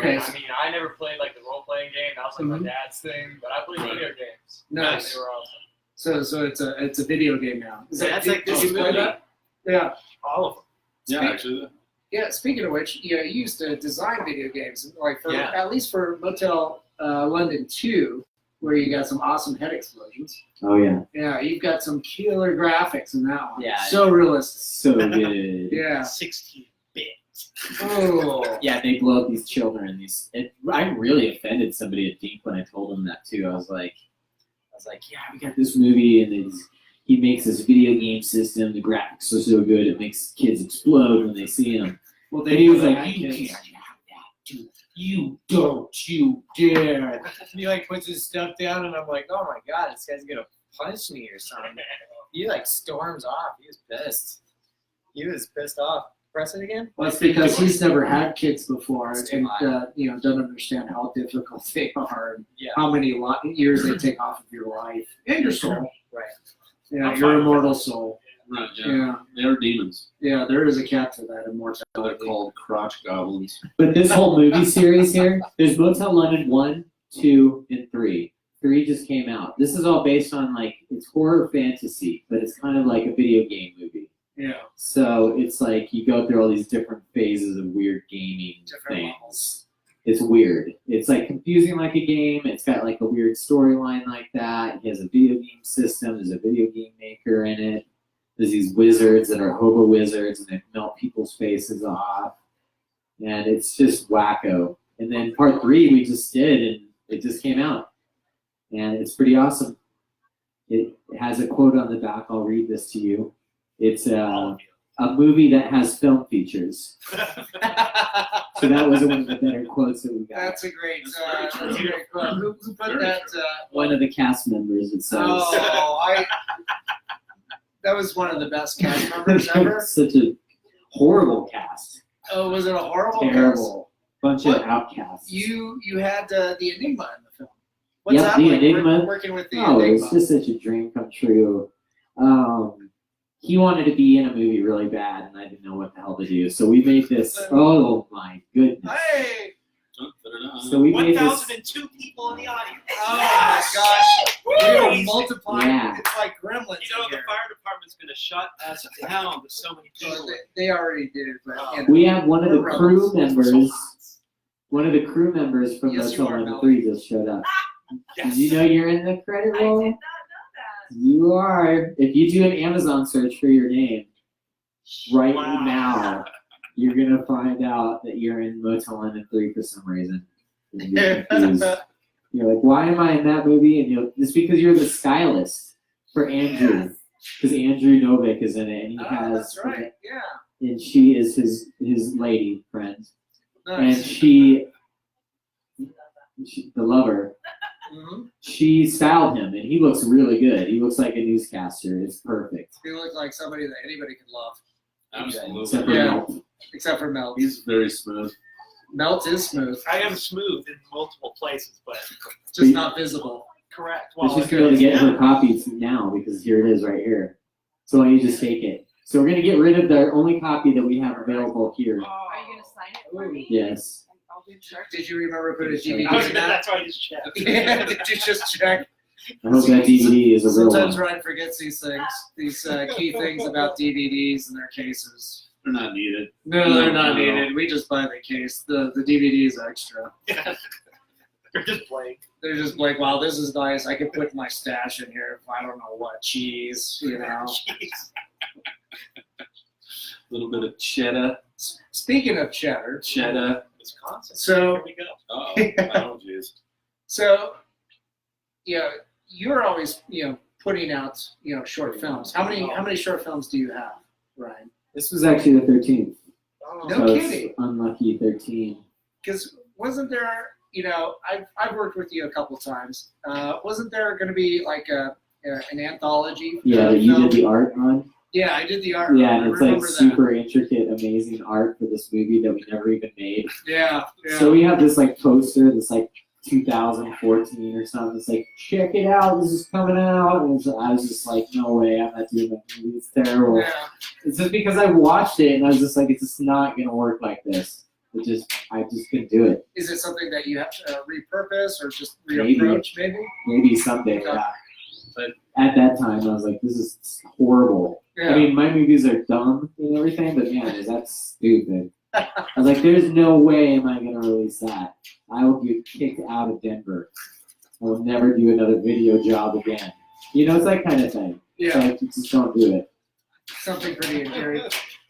Okay. And, I mean, I never played like the role playing game. That was like Mhm. my dad's thing. But I played Right. video games. Nice. They were awesome. So it's a video game now. So that's like did this you play movie. that? Yeah. All of them. Yeah, Speak- actually. Yeah, speaking of which, you used to design video games, like for Yeah. at least for Motel London 2, where you got some awesome head explosions. Oh yeah, Yeah, you've got some killer graphics in that one. Yeah. So realistic. so good. Yeah. 16-bit. Oh. Yeah, they blow up these children. I really offended somebody at Dink when I told them that too. I was like, yeah, we got this movie, and he makes this video game system. The graphics are so good, it makes kids explode when they see him. Well, And he was like, had you kids. can't have that, dude. You don't, you dare. And he like puts his stuff down, and I'm like, oh my god, this guy's gonna punch me or something. He like storms off. He was pissed. He was pissed off. Press it again. Well, it's because he's never had kids before, It's too and hot. doesn't understand how difficult they are, and Yeah. how many years they take off of your life and your soul. Right. Yeah, I'm your fine with immortal that. soul. Right, yeah. Yeah, They're demons. yeah, there is a cap to that They're immortality. called crotch goblins. But this whole movie series here, there's Motel London 1, 2, and 3. 3 just came out. This is all based on, like, it's horror fantasy, but it's kind of like a video game movie. Yeah, So it's like you go through all these different phases of weird gaming Different things. levels. It's weird. It's like confusing like a game. It's got like a weird storyline like that. It has a video game system. There's a video game maker in it. There's these wizards that are hobo wizards and they melt people's faces off. And it's just wacko. And then part 3 we just did and it just came out. And it's pretty awesome. It has a quote on the back. I'll read this to you. It's a movie that has film features. So that was one of the better quotes that we got. that's a great. That's very That's a true. great quote. Who put Very that? true. One of the cast members, it says. Oh, that was one of the best cast members ever. Such a horrible cast. Oh, was it a horrible cast? Terrible. Bunch What? of outcasts. You had the Enigma in the film. What's Yep, that the like? Enigma. Working with the Oh, it Enigma. was just such a dream come true. He wanted to be in a movie really bad, and I didn't know what the hell to do. So we made this. Oh my goodness! Hey! So we made this. 1,002 people in the audience. Oh my gosh! We're Amazing. multiplying. Yeah. It's like gremlins. You know, in the here. fire department's going to shut us down with so many So people. they already did, but you know. We have one of the We're crew rebels. members. One of the crew members from Yes, you Motel are, Number Mel. 3 just showed up. Yes. Did you know you're in the credit I did roll? not know that. You are. If you do an Amazon search for your name right Wow. now, you're gonna find out that you're in Motel London 3 for some reason. And you're confused. You're like, why am I in that movie? And it's because you're the stylist for Andrew. Because Andrew Novick is in it, and he Oh, has, that's right. Yeah. and she is his lady friend, and Nice. she, the lover. Mhm. She styled him, and he looks really good. He looks like a newscaster. It's perfect. He looked like somebody that anybody could love, Except Absolutely. for Yeah. Mel. except for Melt. He's very smooth. Melt is smooth, I am smooth in multiple places, but just not visible. correct. But Well, she's gonna be able to get her copies now because here it is right here. So why don't you just take it? So we're gonna get rid of the only copy that we have available here. Are you gonna sign it for me? Yes. I'll do sure. Did you remember put a I was DVD gonna, in that? that's why I just checked. Yeah, did you just check? I hope that DVD is a real Sometimes one. Ryan forgets these things, these key things about DVDs and their cases. They're not needed. No, they're not No. needed. We just buy the case. The DVD is extra. You're just blank. They're just like, wow, this is nice. I could put my stash in here if I don't know what cheese, you know. Jeez. A little bit of cheddar. Speaking of cheddar, Wisconsin. So- Here we go. Oh, jeez. so yeah, you're always putting out short films. How many short films do you have, Ryan? This was actually the 13th. Oh, No so it's kidding. unlucky 13. Because wasn't there, I've worked with you a couple times. Wasn't there going to be like an anthology? Yeah, that you film? did the art on. Yeah, I did the art. Yeah, I and it's like remember that. super intricate, amazing art for this movie that we never even made. Yeah. So we have this like poster that's like 2014 or something. It's like, check it out, this is coming out. And I was just like, no way, I'm not doing that movie. It's terrible. Yeah. It's just because I watched it and I was just like, it's just not gonna work like this. I just couldn't do it. Is it something that you have to repurpose or just Maybe. reapproach? Maybe. Maybe someday, yeah. But at that time, I was like, this is horrible. Yeah. I mean, my movies are dumb and everything, but man, that's stupid. I was like, there's no way am I gonna release that. I will get kicked out of Denver. I will never do another video job again. It's that kind of thing. Yeah. Like, just don't do it. Something pretty enduring.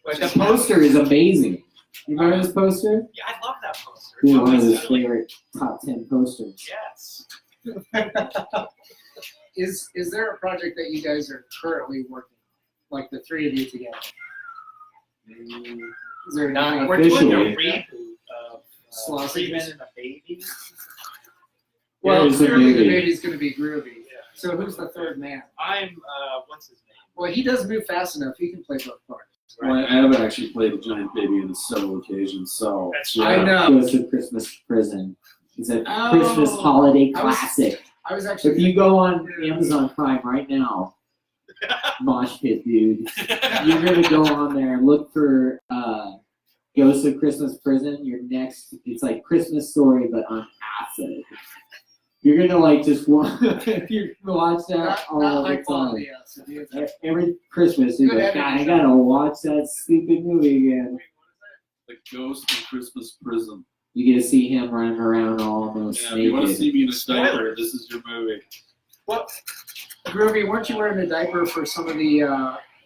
The poster is amazing. You remember this poster? Yeah, I love that poster. Dude, It's one of always his silly. favorite top 10 posters. Yes. is there a project that you guys are currently working on, like the three of you together? Is there Not We're doing a Officially. reboot of Slossy Three Men Man. and a Baby. Well, There's a clearly the movie. baby's going to be Groovey. Yeah. So who's the third man? I'm what's his name? Well, he does move fast enough. He can play both parts. Well, I have actually played a giant baby on several occaons, so That's I right. know. Goes to Christmas Prison. It's a Oh. Christmas holiday I was- classic. I was If actually. you go on Amazon Prime right now, Mosh Pit dude, you're gonna go on there and look for Ghost of Christmas Prison. Your next, it's like Christmas Story but on acid. You're gonna like just if you watch that not all high the quality. time. So you- Every Christmas, you're Good like, God, I editing. gotta watch that stupid movie again. the Ghost of Christmas Prison. You get to see him running around almost Yeah, if you want to naked. see me in a Spoilers. diaper, this is your movie. Well, Groovy, weren't you wearing a diaper for some of the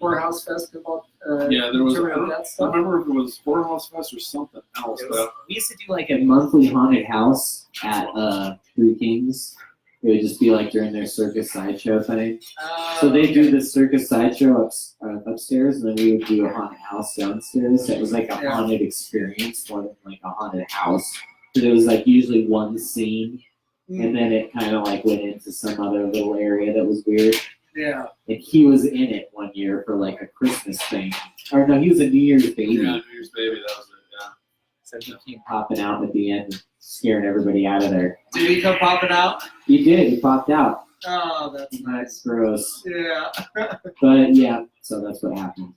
Whorehouse Festival? Yeah, there was. I remember don't that stuff? remember if it was Whorehouse Fest or something else. It But was, we used to do like A a monthly haunted house at Three Kings. It would just be like during their circus sideshow thing. So they do the circus sideshow upstairs, and then we would do a haunted house downstairs. So it was like a Yeah. haunted experience more than like a haunted house. But it was like usually one scene, and then it kind of like went into some other little area that was weird. Yeah. And he was in it one year for like a Christmas thing. Or no, he was a New Year's baby. yeah, New Year's Baby, that was it. Yeah. So he came popping out at the end, scaring everybody out of there. Did he come popping out? He did. He popped out. Oh, that's That's nice. gross. Yeah. But yeah, so that's what happened.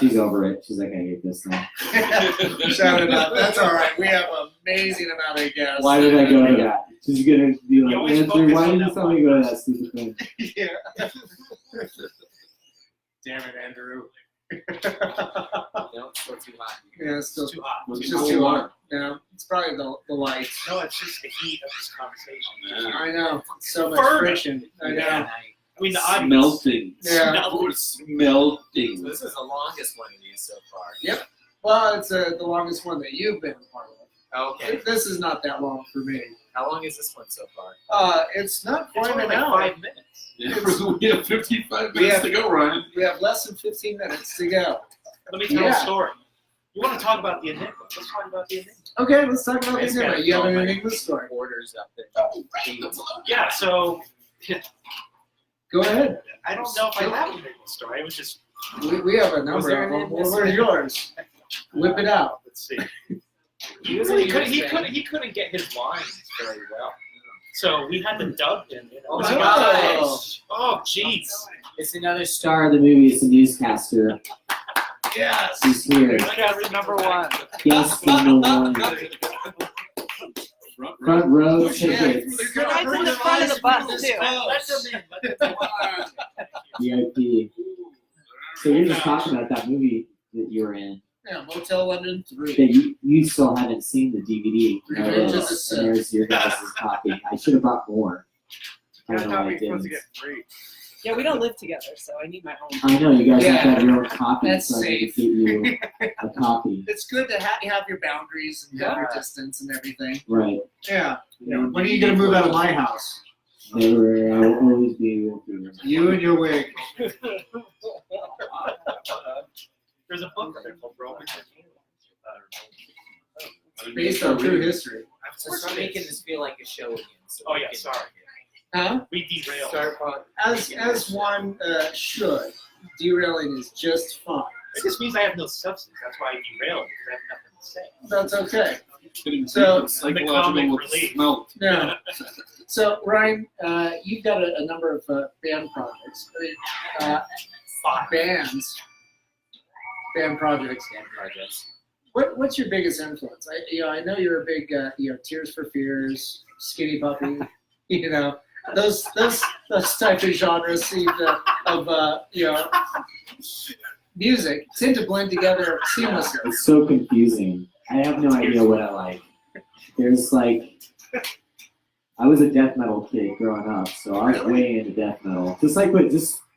She's over it. She's like, I hate this now. Shout it out. That's all right. We have an amazing amount of guests. Why did I go to that? She's gonna be You like, always Andrew, focus why on did you that tell me to go to that stupid thing? Yeah. damn it, Andrew. No, it's still too hot. Yeah, it's still It's too hot. Was it's it just cold too water? hot. Yeah, it's probably the lights. No, it's just the heat of this conversation. Yeah. I know. So much Fervent. friction. I know. Yeah. I mean, the audience. Melting. Yeah. We're smelting. So this is the longest one of these so far. Well, it's the longest one that you've been a part of. Okay. This is not that long for me. How long is this one so far? It's not It's quite only an like hour. 5 minutes. Yeah, we have 55 We minutes have- to go, Ryan. We have less than 15 minutes to go. Let me tell Yeah. a story. You want to talk about the enigma? Let's talk about the enigma. Okay, let's talk about the It's enigma. gotta You have go an by enigma story. Orders up there. Yeah, so Go ahead. I don't know if I have an enigma story. It was just, We have a Was number there of an them. enigma Where's yours? Whip it out. let's see. He was Really in couldn't, yours, he couldn't get his lines very well. So we had to dub him. You know? Oh It was my about- gosh. Oh, jeez. It's another Star of the movie is a newscaster. Yes. He's here. Newscaster number one. Guest number one. Front row tickets. You're Right in the front of the bus, too. Let them in. Let them in. VIP. So you're just talking about that movie that you were in. Yeah, Motel London 3. That you still haven't seen the DVD. Revenge No, of the Sith. and there's your guys' copy. I should have brought more. I I don't know thought why we I were supposed to didn't. get free. Yeah, we don't live together, so I need my own. I know you guys have to Yeah. have your own copy, That's so I can safe. get you a copy. It's good to have your boundaries and have your distance and everything. Right. Yeah. Yeah. When are you going to move out of my house? Never. I will always be with you. You and your wig. There's a book there called Broken. Based on true history. Of So course stop it making is. this feel like a show again. So Oh we yeah, can- sorry. Huh? We derailed. Start on. As one should. Derailing is just fun. It just means I have no substance. That's why I derailed because I have nothing to say. That's okay. Getting So- psychological with Oh, smelt. Yeah. So Ryan, you've got a number of band projects. Five. Band projects. Stand projects. What's your biggest influence? I know you're a big Tears for Fears, Skinny Puppy, those type of genres of music tend to blend together seamlessly. It's so confusing. I have no idea what I like. There's like, I was a death metal kid growing up, so I was way into death metal. Just like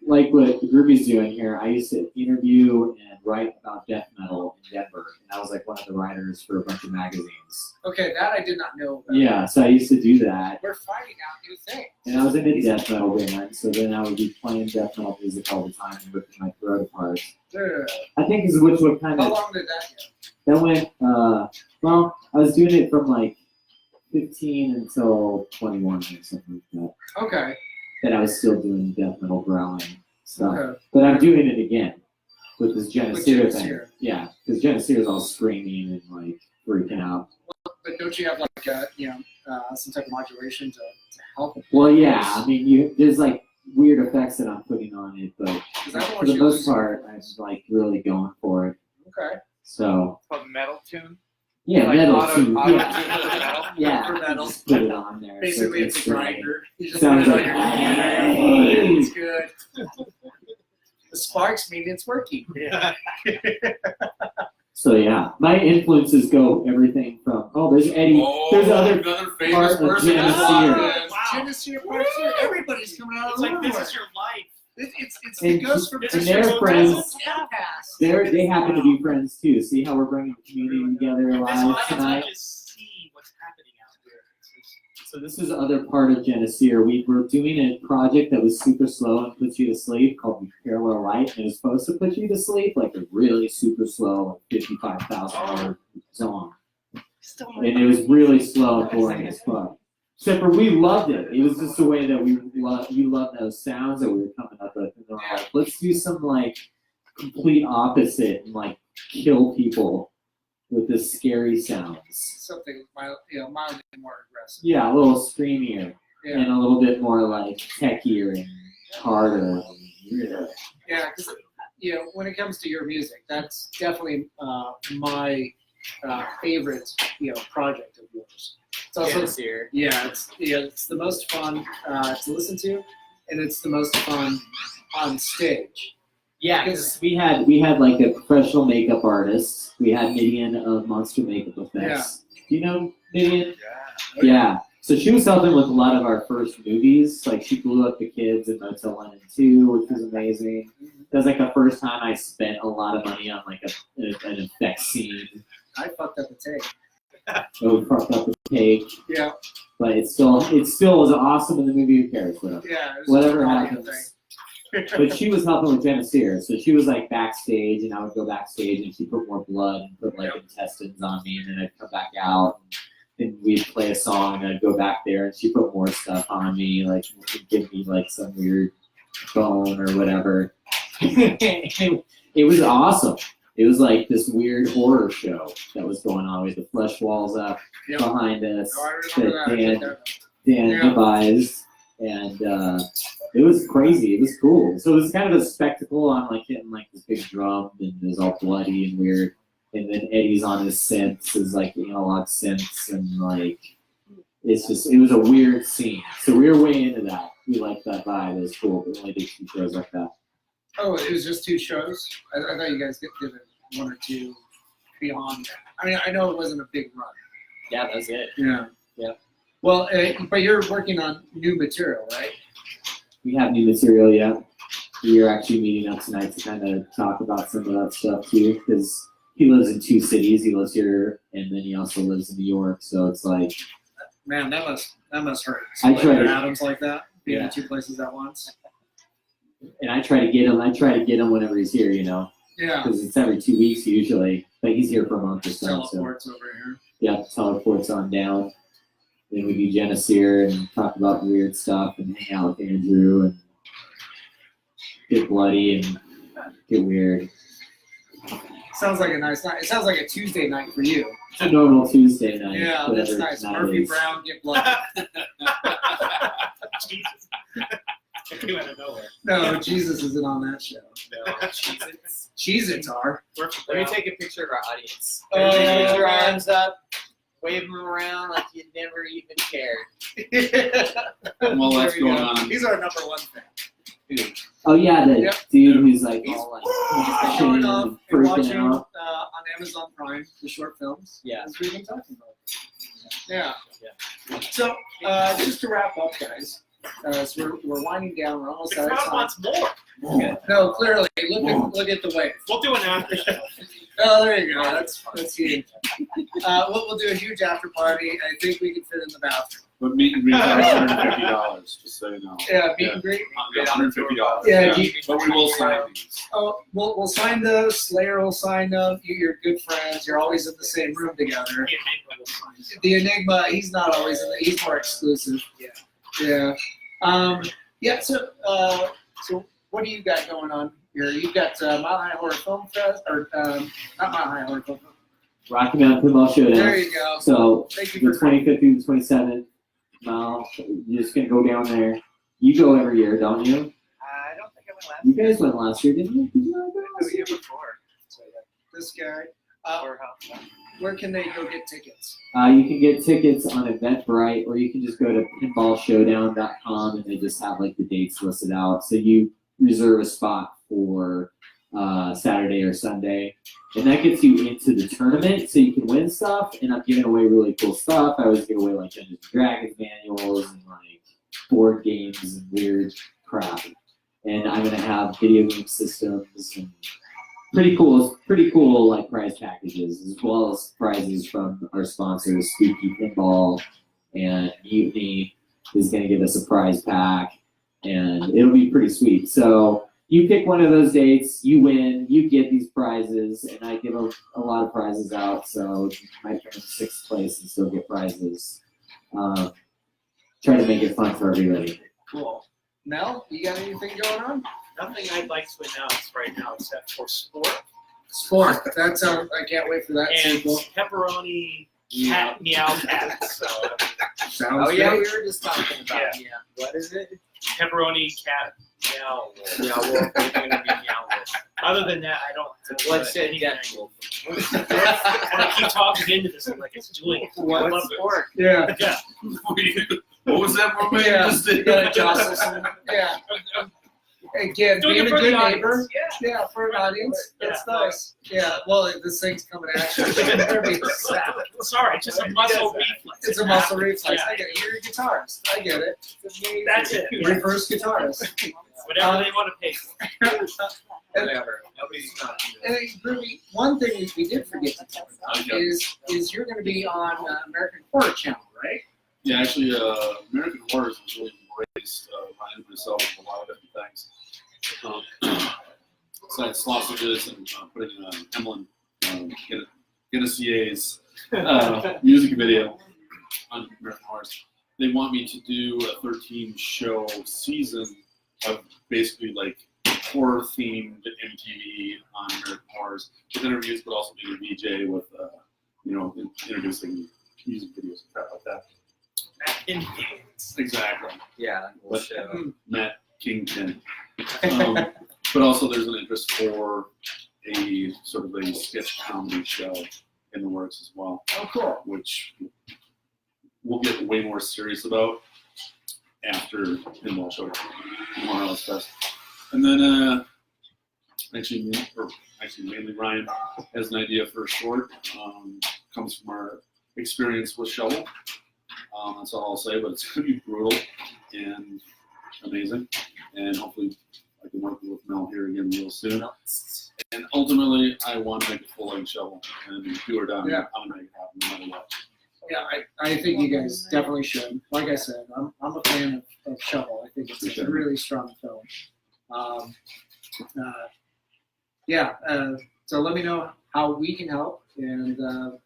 like what Groovey's doing here, I used to interview and write about death metal in Denver, and I was like one of the writers for a bunch of magazines. Okay, that I did not know about. Yeah, so I used to do that, We're finding out new things. and I was in a death metal band, so then I would be playing death metal music all the time and ripping my throat apart. I think is which what kind How of long did that go? that went. Well, I was doing it from like 15 until 21 or something like that. Okay. That I was still doing death metal growling stuff. Okay. But I'm doing it again with this With Geneseo thing. Geneseo. Yeah, because Geneseo is all screaming and like freaking out. But don't you have like some type of modulation to help? Well, yeah, I mean, there's like weird effects that I'm putting on it, but Because I don't for want the you most losing- part, I'm like really going for it. Okay. So It's called metal tune. yeah, Like metal auto- too. auto Yeah, tune for metal. yeah, For metal. just put it on there. Basically, so it's a grinder. You just Sounds put it like, on your computer. It's good. The sparks mean it's working. Yeah. So yeah, my influences go everything from there's Eddie, there's other another part famous of person. Geneseo. Wow. Wow. Geneseo Part 2. Everybody's coming out It's of like nowhere. this is your life. It goes from This and is their your friends- Outcast. They happen to be friends too. See how we're bringing the community together This live audience tonight? can just see what's happening out here. It's just- So this is the other part of Geneseo. We were doing a project that was super slow and puts you to sleep called the Parallel Light, and it's supposed to put you to sleep like a really super slow, like 55,000 song. And it was really slow and boring as fuck. Except for we loved it. It was just the way that we loved those sounds that we were coming up with. And they were like, let's do some like complete opposite and like kill people with the scary sounds. Something mildly more aggressive. Yeah, a little screamier Yeah. and a little bit more like techier and harder. Yeah. Yeah, because when it comes to your music, that's definitely my favorite project of yours. It's also Geneseo. it's the most fun to listen to, and it's the most fun on stage. Yeah, Because We had like a professional makeup artist. We had Midian of Monster Makeup Effects. Do you know Midian? Yeah. So she was helping with a lot of our first movies. Like she blew up the kids in Motel 1 and 2, which was amazing. That was like the first time I spent a lot of money on like an effect scene. I fucked up the tape. So we fucked up the cake, Yeah, but it still was awesome in the movie. Who cares? Whatever. yeah. it was Whatever just a happens. thing. But she was helping with Geneseo, so she was like backstage, and I would go backstage, and she put more blood and put like intestines on me, and then I'd come back out, and then we'd play a song, and I'd go back there, and she put more stuff on me, like she'd give me like some weird bone or whatever. It was awesome. It was like this weird horror show that was going on. We had the flesh walls up Yeah. behind us No, I remember that that. Dan Yeah. devised, and it was crazy. It was cool. So it was kind of a spectacle. I'm like hitting like this big drum, and it was all bloody and weird. And then Eddie's on his synths, his like analog synths, and like it was a weird scene. So we were way into that. We liked that vibe. It was cool. But we only did 2 shows like that. Oh, it was just 2 shows? I thought you guys did it 1 or 2 beyond that. I mean, I know it wasn't a big run. Yeah, that's it. Yeah. Yeah. Well, but you're working on new material, right? We have new material yet. We are actually meeting up tonight to kind of talk about some of that stuff too, because he lives in 2 cities. He lives here, and then he also lives in New York. So it's like, Man, that must hurt. I Splitting tried- your atoms like that, being Yeah. in 2 places at once. and I try to get him whenever he's here, Yeah. because it's every 2 weeks usually. But he's here for a month or so. So Teleports over here. yeah, teleports on down. Then we do Geneseo and talk about weird stuff and hang out with Andrew and get bloody and get weird. Sounds like a nice night. It sounds like a Tuesday night for you. It's a normal Tuesday night. Yeah, whatever that's nice. night Murphy is. Brown, get bloody. Jesus. It came out of nowhere. No, Jesus isn't on that show. No, Jesus. Cheez-Its are. Let me take a picture of our audience. Oh, Everybody put your right. arms up, wave them around like you never even cared. While that's There we going go. on, He's our number 1 fan. Oh yeah, the Yep. dude who's like He's- all like He's been flashing showing and off and freaking watching out. on Amazon Prime the short films. Yeah. As we've been talking about. Yeah. Yeah. So just to wrap up, guys, So we're winding down. We're almost The out of crowd time. wants more. No, clearly. Look at the wave. We'll do an after show. Oh, there you go. That's huge. We'll do a huge after party. I think we can fit in the bathroom. But meet and greet is $150, just so you know. Yeah, meet and greet. Yeah, $150. Yeah, But we will sign these. Oh, we'll sign those. Slayer will sign them. You're good friends. You're always in the same room together. The Enigma, he's not always in the. He's more exclusive. Yeah. Yeah. So what do you got going on here? You've got Mile High Horror Film Fest, or not Mile High Horror Film Fest. Rocky Mountain Pinball Showdown. There you go. So Thank the you for 25th through the 27th. Mal, you're just gonna go down there. You go every year, don't you? I don't think I went last You guys went last year, didn't you? Did you not go the last year year? before. So, this guy. or how? Where can they go get tickets? You can get tickets on Eventbrite, or you can just go to pinballshowdown.com and they just have like the dates listed out. So you reserve a spot for Saturday or Sunday, and that gets you into the tournament, so you can win stuff. And I'm giving away really cool stuff. I always give away like Dungeons and Dragons manuals and like board games and weird crap. And I'm gonna have video game systems and pretty cool like prize packages, as well as prizes from our sponsors, Spooky Pinball and Mutiny is gonna give us a prize pack, and it'll be pretty sweet. So you pick one of those dates, you win, you get these prizes, and I give a lot of prizes out, so you might come in 6th place and still get prizes. Try to make it fun for everybody. Cool. Mel, you got anything going on? Nothing I'd like to announce right now except for sport Sport. That sounds. I can't wait for that and sequel. pepperoni cat meow cat. So Oh yeah, we were just talking about what is it? pepperoni cat meow. Yeah, well, we're gonna be meow. Other than that, I don't. It's a bloodshed anything. deathbath. And I keep talking into this like it's doing it. I love What's it. sport? Yeah. Yeah. What was that for me? Yeah. You gotta jostle some. Yeah. Again, Doing being it a for good the neighbor. audience. Yeah, for an audience. That's Yeah. nice. Yeah. Well, this thing's coming at you. Better be sad. Sorry, just a muscle reflex. It's a muscle reflex. Yeah. I get it. You're a guitarist. I get it. That's it. Reverse guitarist. Whatever they want to pay for. Whatever. Nobody's not. And Groovey, one thing we did forget to talk about Okay. is you're going to be on American Horror Channel, right? Yeah, actually, American Horror has really embraced Ryan and myself with a lot of different things. Besides sausages and putting Emlyn Guinness's music video on American Horror, they want me to do a 13-show season of basically like horror-themed MTV on American Horrors with interviews, but also being a VJ with, introducing music videos and crap like that. Exactly. Yeah. But, Matt Kingpin. But also there's an interest for a sort of a sketch comedy show in the works as well, Oh, cool. which we'll get way more serious about after Pinball Showdown, more or less fest. And then actually mainly Ryan has an idea for a short. Comes from our experience with Shovel. That's all I'll say, but it's going to be brutal and amazing. And hopefully I can work with Mel here again real soon. And ultimately, I want to make a full-length Shovel. And do or die, Yeah. I'm going to make it happen no matter what. Yeah, I think you guys definitely should. Like I said, I'm a fan of Shovel. I think it's a really strong film. So let me know how we can help. And Got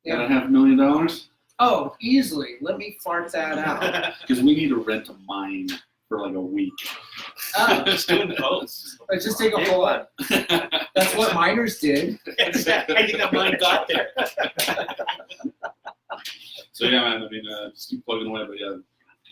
yeah. $500,000? Oh, easily. Let me fart that out. Because we need to rent a mine for like a week. Just doing both. Just take a whole. That's what miners did. Exactly. I think that mine got there. So yeah, man. I mean, just keep plugging away, but yeah,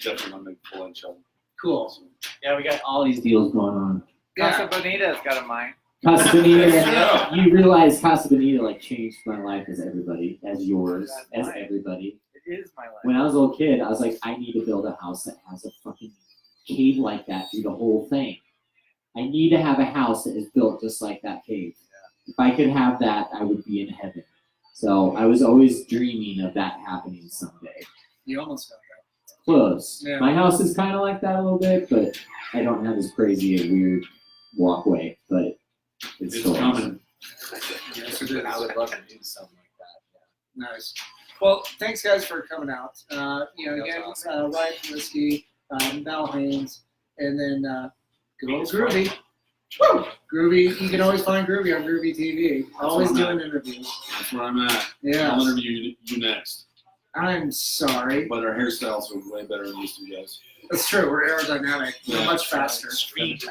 definitely want to make a full-length Shovel. Cool. So, Yeah, we got All these deals going on. Casa Bonita's got a mine. Casa Bonita, you realize Casa Bonita like changed my life as everybody, as yours, as everybody. It is my life. When I was a little kid, I was like, I need to build a house that has a fucking cave like that through the whole thing. I need to have a house that is built just like that cave. If I could have that, I would be in heaven. So I was always dreaming of that happening someday. You almost got that. Close. Yeah. My house is kind of like that a little bit, but I don't have as crazy a weird walkway. But it's It's still coming. Yes, it is. I would love to do something like that. Nice. Well, thanks guys for coming out. Again, That's Ryan Policky, Mel Haynes, and then good old Groovey. Woo! Groovy, you can always find Groovy on Groovy TV. Always where I'm doing interviews. That's where I'm at. Yeah. I'll interview you next. I'm sorry. But our hairstyles are way better than these two guys. That's true. We're aerodynamic. We're Yeah. much faster. Street.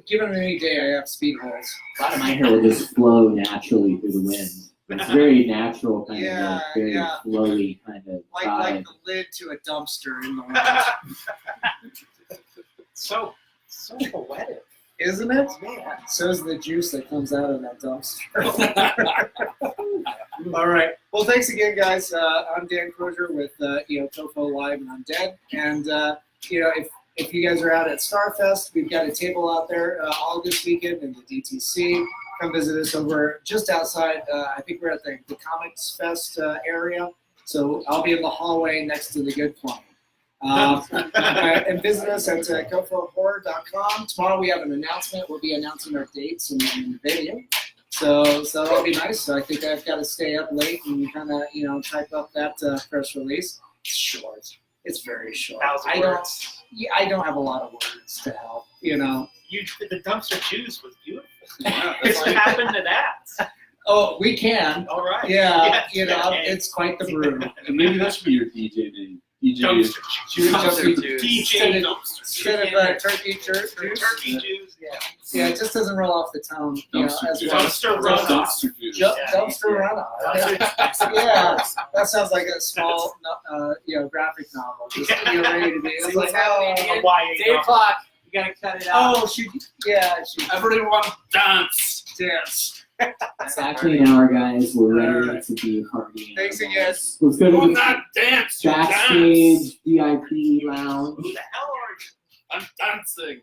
Given any day, I have speed holes. A lot of my hair will just flow naturally through the wind. It's very natural, kind of like very Yeah. flowy kind of Like vibe. the lid to a dumpster in the wind. So poetic. Isn't it? Man. So's the juice that comes out of that dumpster. All right. Well, thanks again, guys. I'm Dan Crozier with COFOH Live Undead, and if you guys are out at Starfest, we've got a table out there all this weekend in the DTC. Come visit us over just outside. I think we're at the Comics Fest area, so I'll be in the hallway next to the Good Plum. And visit us at COFOHhorror.com. Tomorrow we have an announcement. We'll be announcing our dates in the video. So that'll be nice. So I think I've got to stay up late and kind of type up that press release. It's short. It's very short. 1,000 words. I don't have a lot of words to help. The dumpster juice was beautiful. Yeah, What happened to that? Oh, we can. All right. Yeah, Yes, it's quite the brew. And maybe that should be your DJ name. DJ Dumpster juice. Dumpster juice. DJ dumpster Instead of turkey juice. Turkey juice. Yeah, it just doesn't roll off the tongue. Dumpster as juice. well. Dumpster runoff. Dumpster juice. Dumpster runoff. Yeah, that sounds like a small, graphic novel. Just ready to be. It's like, A YA Day novel. clock. You gotta cut it out. oh, shoot, yeah, shoot, Everyone dance. dance. Exactly an hour, guys. We're ready to be partying. Thanks again. Let's go to Do the not dance. You dance. backstage VIP lounge. Who the hell are you? I'm dancing.